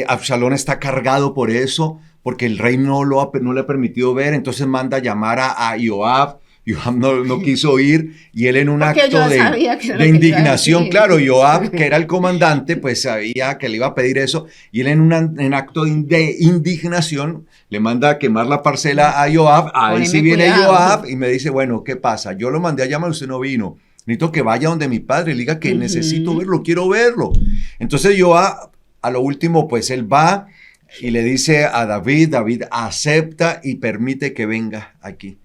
Absalón está cargado por eso, porque el rey no le ha permitido ver. Entonces manda a llamar a Joab. Joab no quiso ir. Y él en un acto de indignación, claro, Joab, que era el comandante, pues sabía que le iba a pedir eso. Y él en acto de indignación le manda a quemar la parcela a Joab. Ahí sí viene Joab y me dice, bueno, ¿qué pasa? Yo lo mandé a llamar, usted no vino. Necesito que vaya donde mi padre, le diga que necesito verlo, quiero verlo. Entonces yo a lo último, pues él va y le dice a David acepta y permite que venga aquí.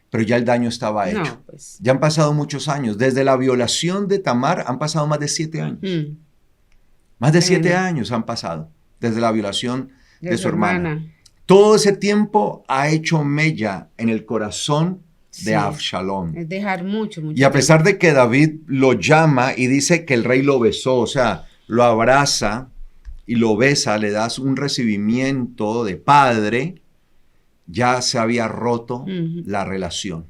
Pero ya el daño estaba hecho. No, pues. Ya han pasado muchos años. Desde la violación de Tamar han pasado más de 7 años. Más de 7 años han pasado desde la violación de su hermana. Todo ese tiempo ha hecho mella en el corazón de Absalom. Es dejar mucho. Y a pesar de que David lo llama y dice que el rey lo besó, o sea, lo abraza y lo besa, le das un recibimiento de padre, ya se había roto la relación.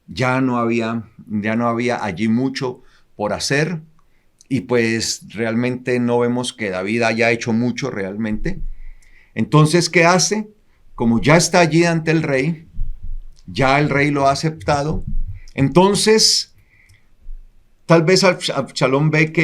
Ya no había allí mucho por hacer y pues realmente no vemos que David haya hecho mucho realmente. Entonces, ¿qué hace? Como ya está allí ante el rey, ya el rey lo ha aceptado. Entonces, tal vez Absalom ve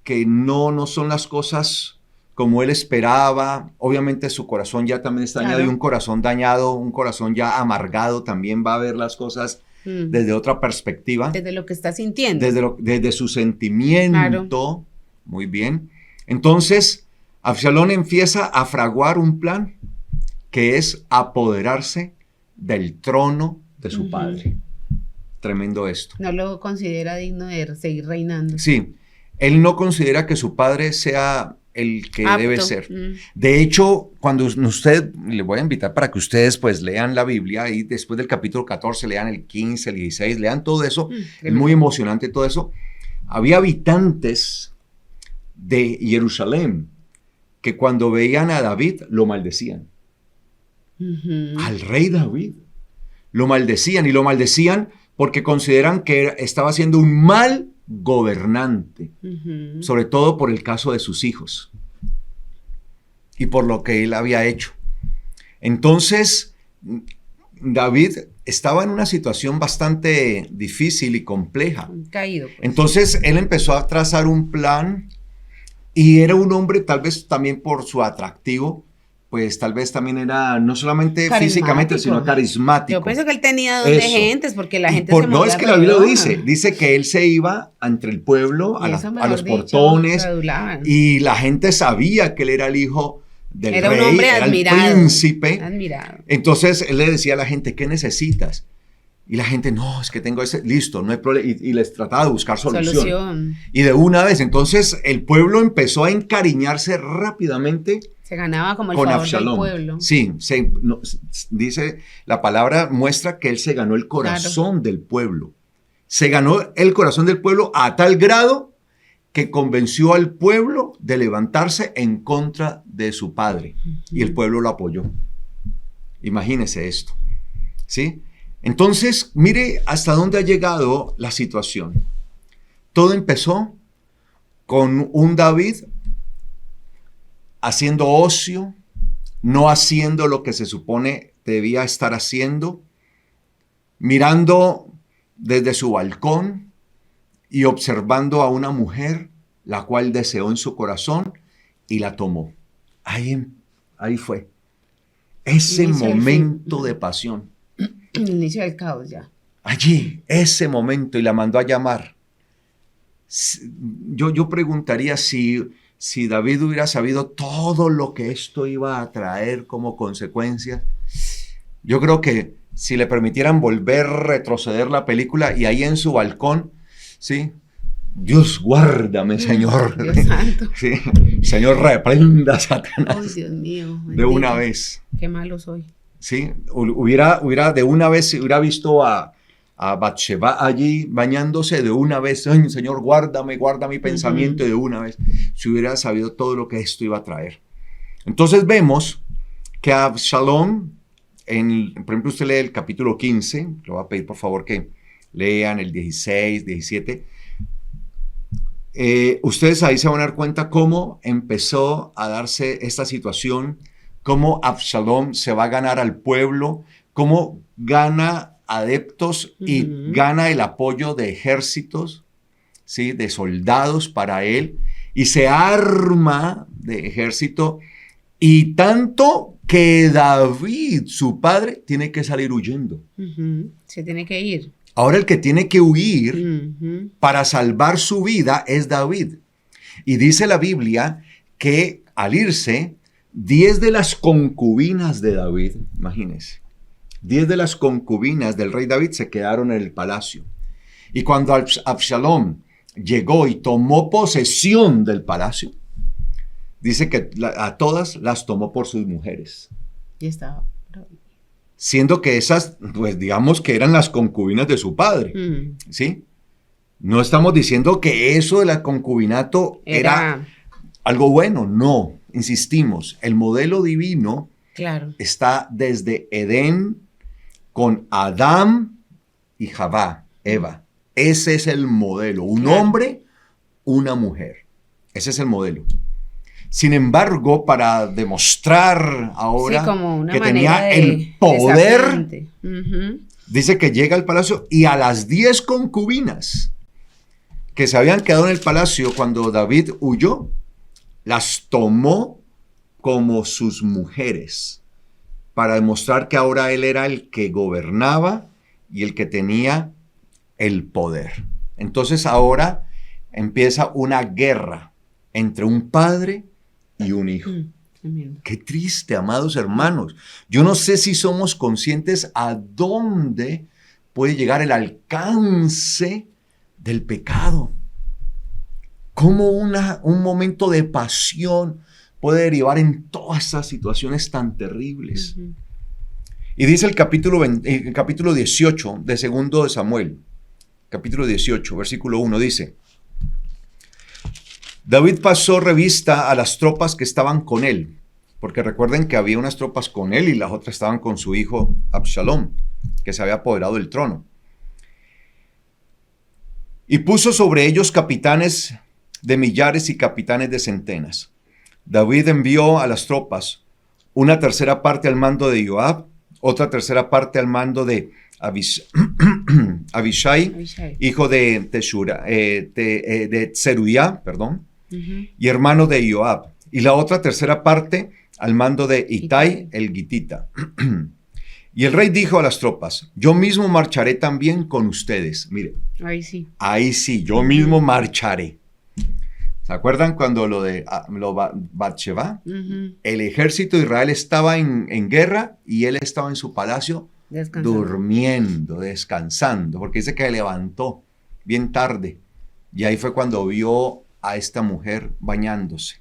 que no son las cosas como él esperaba. Obviamente su corazón ya también está dañado, y un corazón dañado, un corazón ya amargado, también va a ver las cosas desde otra perspectiva. Desde lo que está sintiendo. Desde su sentimiento. Claro. Muy bien. Entonces, Absalom empieza a fraguar un plan que es apoderarse del trono de su padre. Tremendo esto. No lo considera digno de seguir reinando. Sí, él no considera que su padre sea el que debe ser. De hecho, cuando usted, le voy a invitar para que ustedes pues lean la Biblia y después del capítulo 14 lean el 15, el 16, lean todo eso. Es muy emocionante todo eso. Había habitantes de Jerusalén que cuando veían a David lo maldecían. Al rey David lo maldecían, y lo maldecían porque consideran que estaba siendo un mal gobernante, sobre todo por el caso de sus hijos y por lo que él había hecho. Entonces David estaba en una situación bastante difícil y compleja. Caído, pues. Entonces él empezó a trazar un plan, y era un hombre, tal vez también por su atractivo, pues tal vez también era no solamente Carismático. físicamente, sino carismático. Yo pienso que él tenía don de Eso. gentes, porque la Y gente por- se no movía es que la Biblia lo alrededor. dice que él se iba entre el pueblo, Y eso, a mejor los dicho, portones, se adulaban. y la gente sabía que él era el hijo del Era rey, un hombre era admirado. el príncipe. Admirado. Entonces él le decía a la gente, ¿qué necesitas? Y la gente, no, es que tengo ese, listo, no hay problema. Y les trataba de buscar solución. Y de una vez, entonces el pueblo empezó a encariñarse rápidamente Se ganaba como el con favor Absalón. del pueblo. Sí, dice, la palabra muestra que él se ganó el corazón del pueblo. Se ganó el corazón del pueblo a tal grado que convenció al pueblo de levantarse en contra de su padre. Y el pueblo lo apoyó. Imagínese esto, ¿sí? Entonces, mire hasta dónde ha llegado la situación. Todo empezó con un David haciendo ocio, no haciendo lo que se supone debía estar haciendo, mirando desde su balcón y observando a una mujer, la cual deseó en su corazón y la tomó. Ahí fue. Ese Inicio del momento fin. de pasión. El inicio del caos ya. Allí, ese momento, y la mandó a llamar. Yo preguntaría si David hubiera sabido todo lo que esto iba a traer como consecuencia. Yo creo que si le permitieran retroceder la película y ahí en su balcón, ¿sí? Dios guárdame, Señor. Dios santo. Sí, Señor, reprenda a Satanás. Ay, Dios mío. De una vez. Qué malo soy. Sí, hubiera de una vez, si hubiera visto a Bathsheba allí bañándose de una vez, ay, Señor, guarda mi pensamiento de una vez, si hubiera sabido todo lo que esto iba a traer. Entonces vemos que Absalón, por ejemplo, usted lee el capítulo 15, le voy a pedir por favor que lean el 16, 17. Ustedes ahí se van a dar cuenta cómo empezó a darse esta situación, cómo Absalón se va a ganar al pueblo, cómo gana adeptos y gana el apoyo de ejércitos, ¿sí? De soldados para él, y se arma de ejército, y tanto que David, su padre, tiene que salir huyendo. Se tiene que ir. Ahora el que tiene que huir para salvar su vida es David. Y dice la Biblia que al irse, 10 de las concubinas de David, imagínense, 10 de las concubinas del rey David se quedaron en el palacio. Y cuando Absalón llegó y tomó posesión del palacio, dice que a todas las tomó por sus mujeres. Y estaba. Siendo que esas, pues digamos que eran las concubinas de su padre, ¿sí? No estamos diciendo que eso del concubinato era algo bueno, no, insistimos, el modelo divino está desde Edén con Adán y Javá, Eva. Ese es el modelo, un hombre, una mujer. Ese es el modelo. Sin embargo, para demostrar ahora que tenía el poder, dice que llega al palacio y a las 10 concubinas que se habían quedado en el palacio cuando David huyó, las tomó como sus mujeres, para demostrar que ahora él era el que gobernaba y el que tenía el poder. Entonces ahora empieza una guerra entre un padre y un hijo. Qué triste, amados hermanos. Yo no sé si somos conscientes a dónde puede llegar el alcance del pecado. Cómo un momento de pasión puede derivar en todas esas situaciones tan terribles. Y dice el capítulo 18 de 2 de Samuel, capítulo 18, versículo 1, dice: David pasó revista a las tropas que estaban con él, porque recuerden que había unas tropas con él y las otras estaban con su hijo Absalón, que se había apoderado del trono. Y puso sobre ellos capitanes de millares y capitanes de centenas. David envió a las tropas una tercera parte al mando de Joab, otra tercera parte al mando de Abishai, hijo de Tseruyá, y hermano de Joab, y la otra tercera parte al mando de Itai el Gitita. Y el rey dijo a las tropas, yo mismo marcharé también con ustedes. Mire, ahí sí, yo mismo marcharé. ¿Se acuerdan cuando lo de Bathsheba? El ejército de Israel estaba en guerra y él estaba en su palacio durmiendo, descansando, porque dice que se levantó bien tarde. Y ahí fue cuando vio a esta mujer bañándose.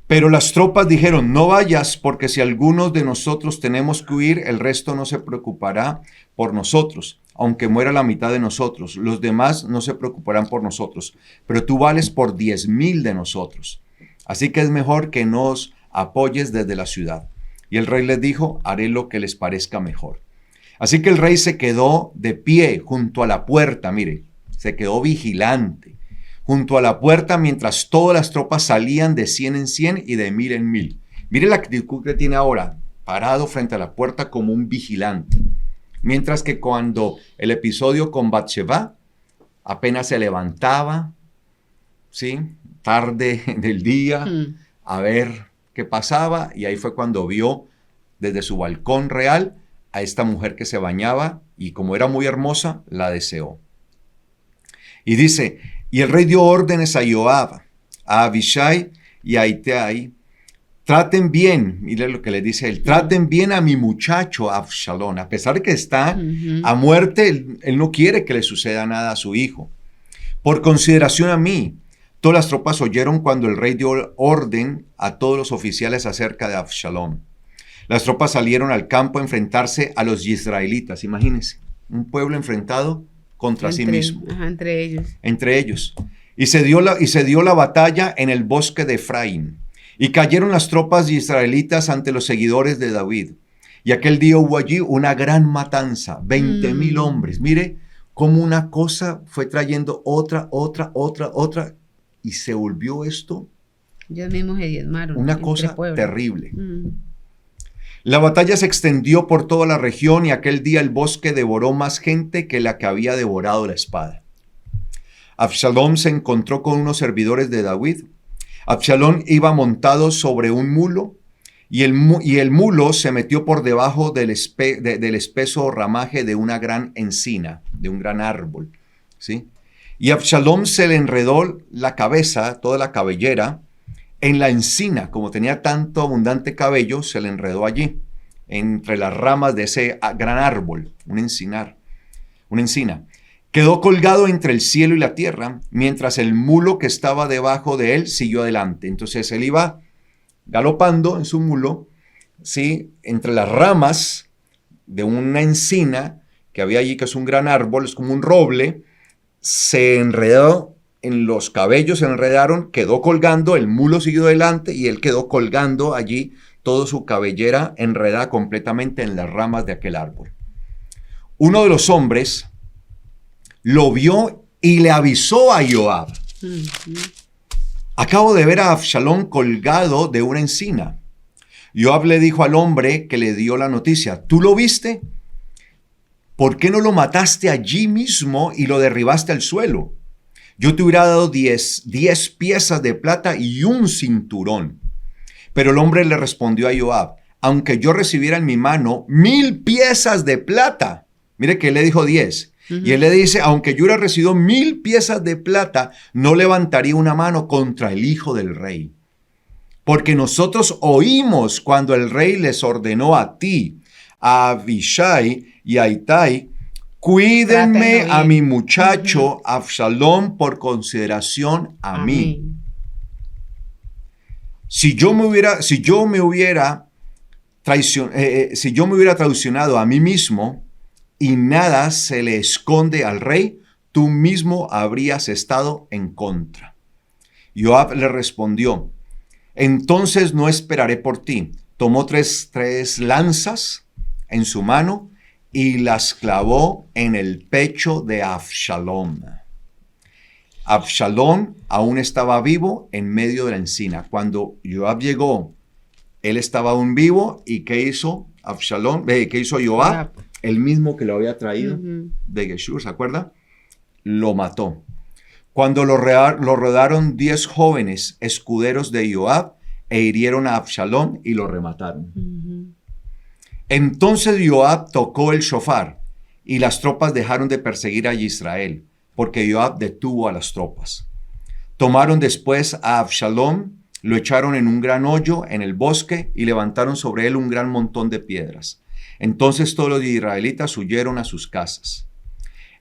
Pero las tropas dijeron, no vayas, porque si algunos de nosotros tenemos que huir, el resto no se preocupará por nosotros, aunque muera la mitad de nosotros. Los demás no se preocuparán por nosotros, pero tú vales por 10,000 de nosotros. Así que es mejor que nos apoyes desde la ciudad. Y el rey les dijo, haré lo que les parezca mejor. Así que el rey se quedó de pie junto a la puerta, mire, se quedó vigilante junto a la puerta mientras todas las tropas salían de 100 en 100 y de 1000 en 1000. Mire la actitud que tiene ahora, parado frente a la puerta como un vigilante. Mientras que cuando el episodio con Bathsheba apenas se levantaba, ¿sí? Tarde del día, a ver qué pasaba, y ahí fue cuando vio desde su balcón real a esta mujer que se bañaba y como era muy hermosa, la deseó. Y dice, y el rey dio órdenes a Joab, a Abishai y a Itai, traten bien, mire lo que le dice él, traten bien a mi muchacho Absalón, a pesar de que está a muerte, él no quiere que le suceda nada a su hijo. Por consideración a mí, todas las tropas oyeron cuando el rey dio orden a todos los oficiales acerca de Absalón. Las tropas salieron al campo a enfrentarse a los israelitas, imagínense, un pueblo enfrentado contra sí mismo. Entre ellos. Entre ellos. Y se dio la batalla en el bosque de Efraín. Y cayeron las tropas israelitas ante los seguidores de David. Y aquel día hubo allí una gran matanza, 20,000 hombres. Mire cómo una cosa fue trayendo otra, y se volvió esto ellos mismos se diezmaron. Una cosa terrible. La batalla se extendió por toda la región y aquel día el bosque devoró más gente que la que había devorado la espada. Absalón se encontró con unos servidores de David. Absalón iba montado sobre un mulo y el mulo se metió por debajo del espeso ramaje de una gran encina, de un gran árbol, ¿sí? Y Absalón se le enredó la cabeza, toda la cabellera, en la encina, como tenía tanto abundante cabello, se le enredó allí, entre las ramas de ese gran árbol, una encina. Quedó colgado entre el cielo y la tierra, mientras el mulo que estaba debajo de él siguió adelante. Entonces él iba galopando en su mulo, ¿sí? Entre las ramas de una encina que había allí, que es un gran árbol, es como un roble, se enredó en los cabellos, se enredaron, quedó colgando, el mulo siguió adelante y él quedó colgando allí toda su cabellera enredada completamente en las ramas de aquel árbol. Uno de los hombres lo vio y le avisó a Joab. Acabo de ver a Absalón colgado de una encina. Joab le dijo al hombre que le dio la noticia, ¿tú lo viste? ¿Por qué no lo mataste allí mismo y lo derribaste al suelo? Yo te hubiera dado 10 piezas de plata y un cinturón. Pero el hombre le respondió a Joab, aunque yo recibiera en mi mano 1000 piezas de plata. Mire que él le dijo 10. Y él le dice, aunque yo hubiera recibido 1000 piezas de plata, no levantaría una mano contra el hijo del rey. Porque nosotros oímos cuando el rey les ordenó a ti, a Abishai y a Itai, cuídenme a mi muchacho Absalón por consideración a mí. Si yo me hubiera traicionado a mí mismo y nada se le esconde al rey, tú mismo habrías estado en contra. Joab le respondió, entonces no esperaré por ti. Tomó tres lanzas en su mano y las clavó en el pecho de Absalón. Absalón aún estaba vivo en medio de la encina. Cuando Joab llegó, él estaba aún vivo. ¿Y qué hizo Absalón? ¿Qué hizo Joab? El mismo que lo había traído de Geshur, ¿se acuerda? Lo mató. Cuando lo rodearon 10 jóvenes escuderos de Joab, e hirieron a Absalón y lo remataron. Entonces Joab tocó el shofar y las tropas dejaron de perseguir a Israel, porque Joab detuvo a las tropas. Tomaron después a Absalón, lo echaron en un gran hoyo en el bosque y levantaron sobre él un gran montón de piedras. Entonces todos los israelitas huyeron a sus casas.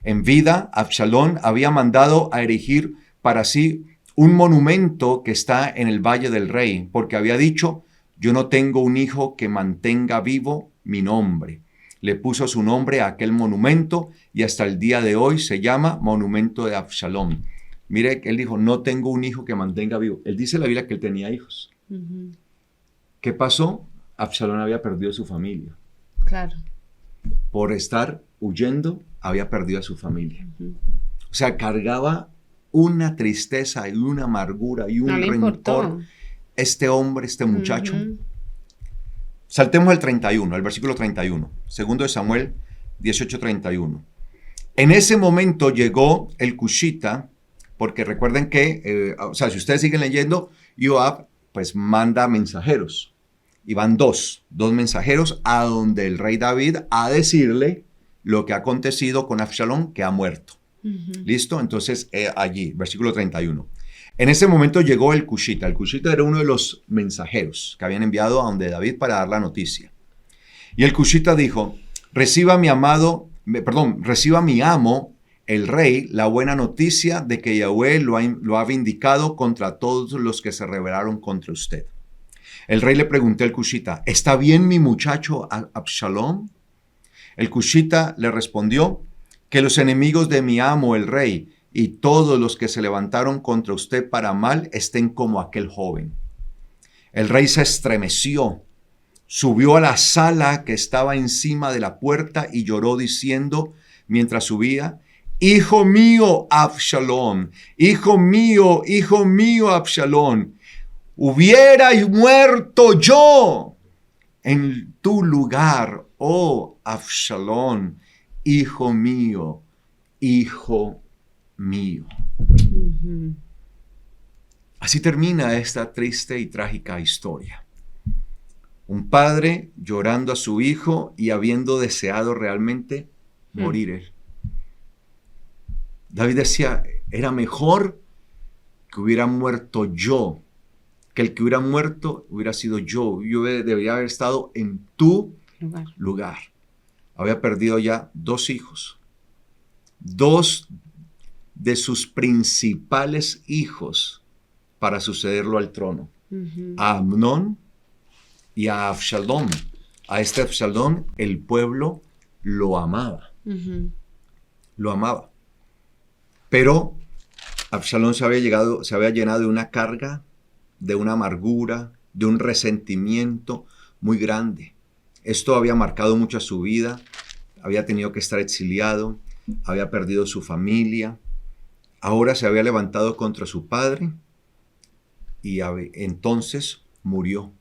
En vida, Absalón había mandado a erigir para sí un monumento que está en el Valle del Rey, porque había dicho: yo no tengo un hijo que mantenga vivo mi nombre. Le puso su nombre a aquel monumento y hasta el día de hoy se llama Monumento de Absalón. Mire, él dijo: no tengo un hijo que mantenga vivo. Él dice en la Biblia que él tenía hijos. ¿Qué pasó? Absalón había perdido su familia. Claro. Por estar huyendo, había perdido a su familia. O sea, cargaba una tristeza y una amargura y un rencor. Este hombre, este muchacho. Saltemos al 31, al versículo 31. Segundo de Samuel 18:31. En ese momento llegó el cushita, porque recuerden que, si ustedes siguen leyendo, Joab pues manda mensajeros. Y van dos mensajeros a donde el rey David a decirle lo que ha acontecido con Absalón, que ha muerto. ¿Listo? Entonces allí, versículo 31. En ese momento llegó el cushita. El cushita era uno de los mensajeros que habían enviado a donde David para dar la noticia. Y el cushita dijo: reciba mi amo, el rey, la buena noticia de que Yahweh lo ha vindicado contra todos los que se rebelaron contra usted. El rey le preguntó al cushita: ¿está bien mi muchacho Absalón? El cushita le respondió: que los enemigos de mi amo el rey y todos los que se levantaron contra usted para mal estén como aquel joven. El rey se estremeció, subió a la sala que estaba encima de la puerta y lloró diciendo mientras subía: hijo mío Absalón, hijo mío Absalón, hubiera muerto yo en tu lugar, oh Absalón, hijo mío, hijo mío. Así termina esta triste y trágica historia. Un padre llorando a su hijo y habiendo deseado realmente morir él. David decía: era mejor que hubiera muerto yo, que el que hubiera muerto hubiera sido yo. Yo debería haber estado en tu lugar. Había perdido ya 2 hijos. 2 de sus principales hijos para sucederlo al trono. A Amnón y a Absalón. A este Absalón el pueblo lo amaba. Lo amaba. Pero Absalón se había llenado de una carga, de una amargura, de un resentimiento muy grande. Esto había marcado mucho a su vida. Había tenido que estar exiliado, había perdido su familia. Ahora se había levantado contra su padre y entonces murió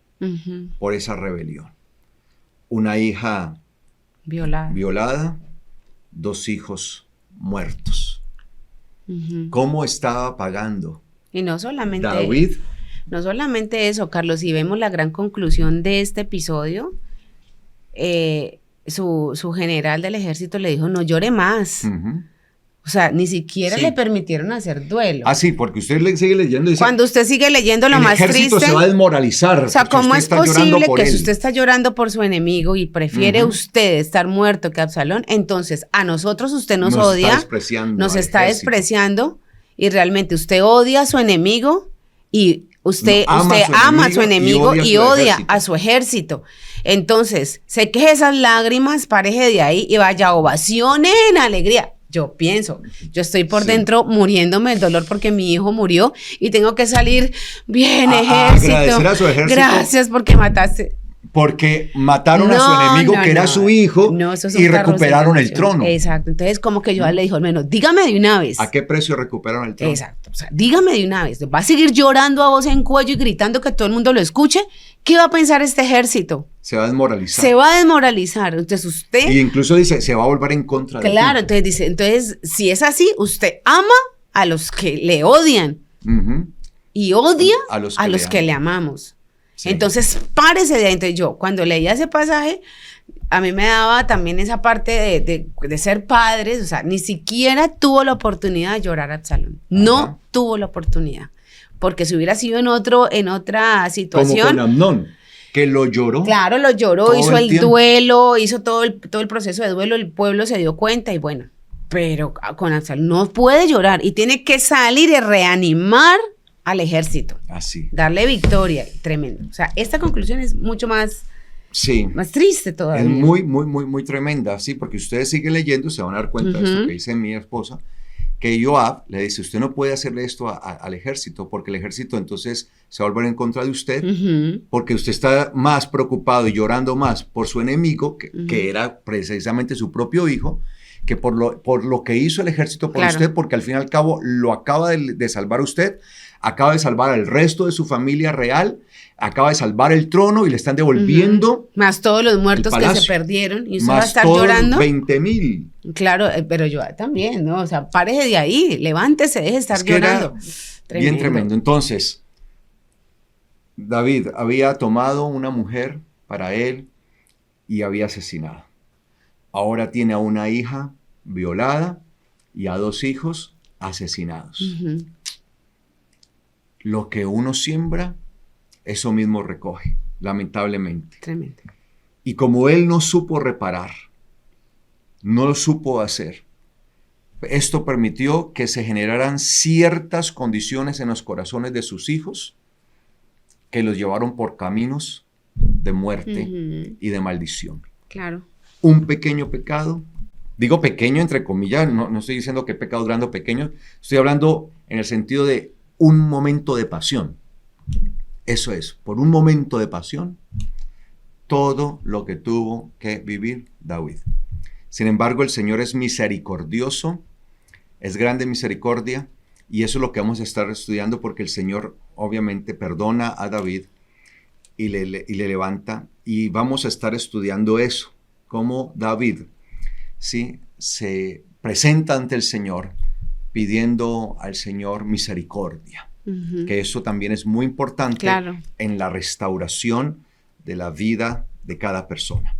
por esa rebelión. Una hija violada, 2 hijos muertos. ¿Cómo estaba pagando? Y no solamente David. No solamente eso, Carlos, si vemos la gran conclusión de este episodio, su general del ejército le dijo: no llore más. O sea, ni siquiera le permitieron hacer duelo. Ah, sí, porque usted sigue leyendo y dice, cuando usted sigue leyendo, lo más triste, el ejército se va a desmoralizar. O sea, ¿cómo es posible que si usted está llorando por su enemigo y prefiere usted estar muerto que Absalón, entonces a nosotros usted nos odia, nos está despreciando, y realmente usted odia a su enemigo y usted ama a su enemigo y odia a su ejército? Entonces, seque esas lágrimas, pareje de ahí y vaya, ovaciones en alegría. Yo pienso, yo estoy por dentro muriéndome del dolor porque mi hijo murió y tengo que salir bien, ejército. Agradecer a su ejército. Gracias porque mataste. Porque mataron a su enemigo, que era su hijo, y recuperaron el trono. Exacto. Entonces, como que yo le dijo, al menos, dígame de una vez. ¿A qué precio recuperaron el trono? Exacto. O sea, dígame de una vez. ¿Va a seguir llorando a voz en cuello y gritando que todo el mundo lo escuche? ¿Qué va a pensar este ejército? Se va a desmoralizar. Se va a desmoralizar. Entonces, usted... Y incluso dice, se va a volver en contra de ti. Claro, entonces dice, si es así, usted ama a los que le odian y odia a los que le amamos. Sí. Entonces, párese de ahí. Entonces yo, cuando leía ese pasaje, a mí me daba también esa parte de ser padres, o sea, ni siquiera tuvo la oportunidad de llorar Absalón. No Ajá. tuvo la oportunidad. Porque si hubiera sido en otra Como situación, con Amnón, que lo lloró. claro, lo lloró, todo hizo el el tiempo. duelo, hizo todo el proceso de duelo, el pueblo se dio cuenta y bueno, pero con Absalón no puede llorar y tiene que salir y reanimar al ejército, Así. darle victoria, tremendo. O sea, esta conclusión es mucho Sí. más triste todavía. Es muy, muy, muy, muy tremenda, sí, porque ustedes siguen leyendo, se van a dar cuenta de esto que dice mi esposa, que Joab le dice, usted no puede hacerle esto al ejército, porque el ejército entonces se va a volver en contra de usted, porque usted está más preocupado y llorando más por su enemigo, que era precisamente su propio hijo, que por lo que hizo el ejército por usted, porque al fin y al cabo lo acaba de salvar usted, acaba de salvar al resto de su familia real, acaba de salvar el trono y le están devolviendo. Más todos los muertos que se perdieron y usted va a más estar todos llorando. 20,000. Claro, pero yo también, ¿no? O sea, párese de ahí, levántese, deje de estar llorando. Bien tremendo. Entonces, David había tomado una mujer para él y había asesinado. Ahora tiene a una hija violada y a 2 hijos asesinados. Lo que uno siembra, eso mismo recoge, lamentablemente. Tremendo. Y como él no supo reparar, no lo supo hacer, esto permitió que se generaran ciertas condiciones en los corazones de sus hijos que los llevaron por caminos de muerte y de maldición. Claro. Un pequeño pecado, digo pequeño entre comillas, no estoy diciendo que pecado grande o pequeño, estoy hablando en el sentido de un momento de pasión. Eso es, por un momento de pasión, todo lo que tuvo que vivir David. Sin embargo, el Señor es misericordioso, es grande misericordia, y eso es lo que vamos a estar estudiando, porque el Señor obviamente perdona a David y le levanta, y vamos a estar estudiando eso, cómo David, ¿sí?, se presenta ante el Señor pidiendo al Señor misericordia, que eso también es muy importante en la restauración de la vida de cada persona.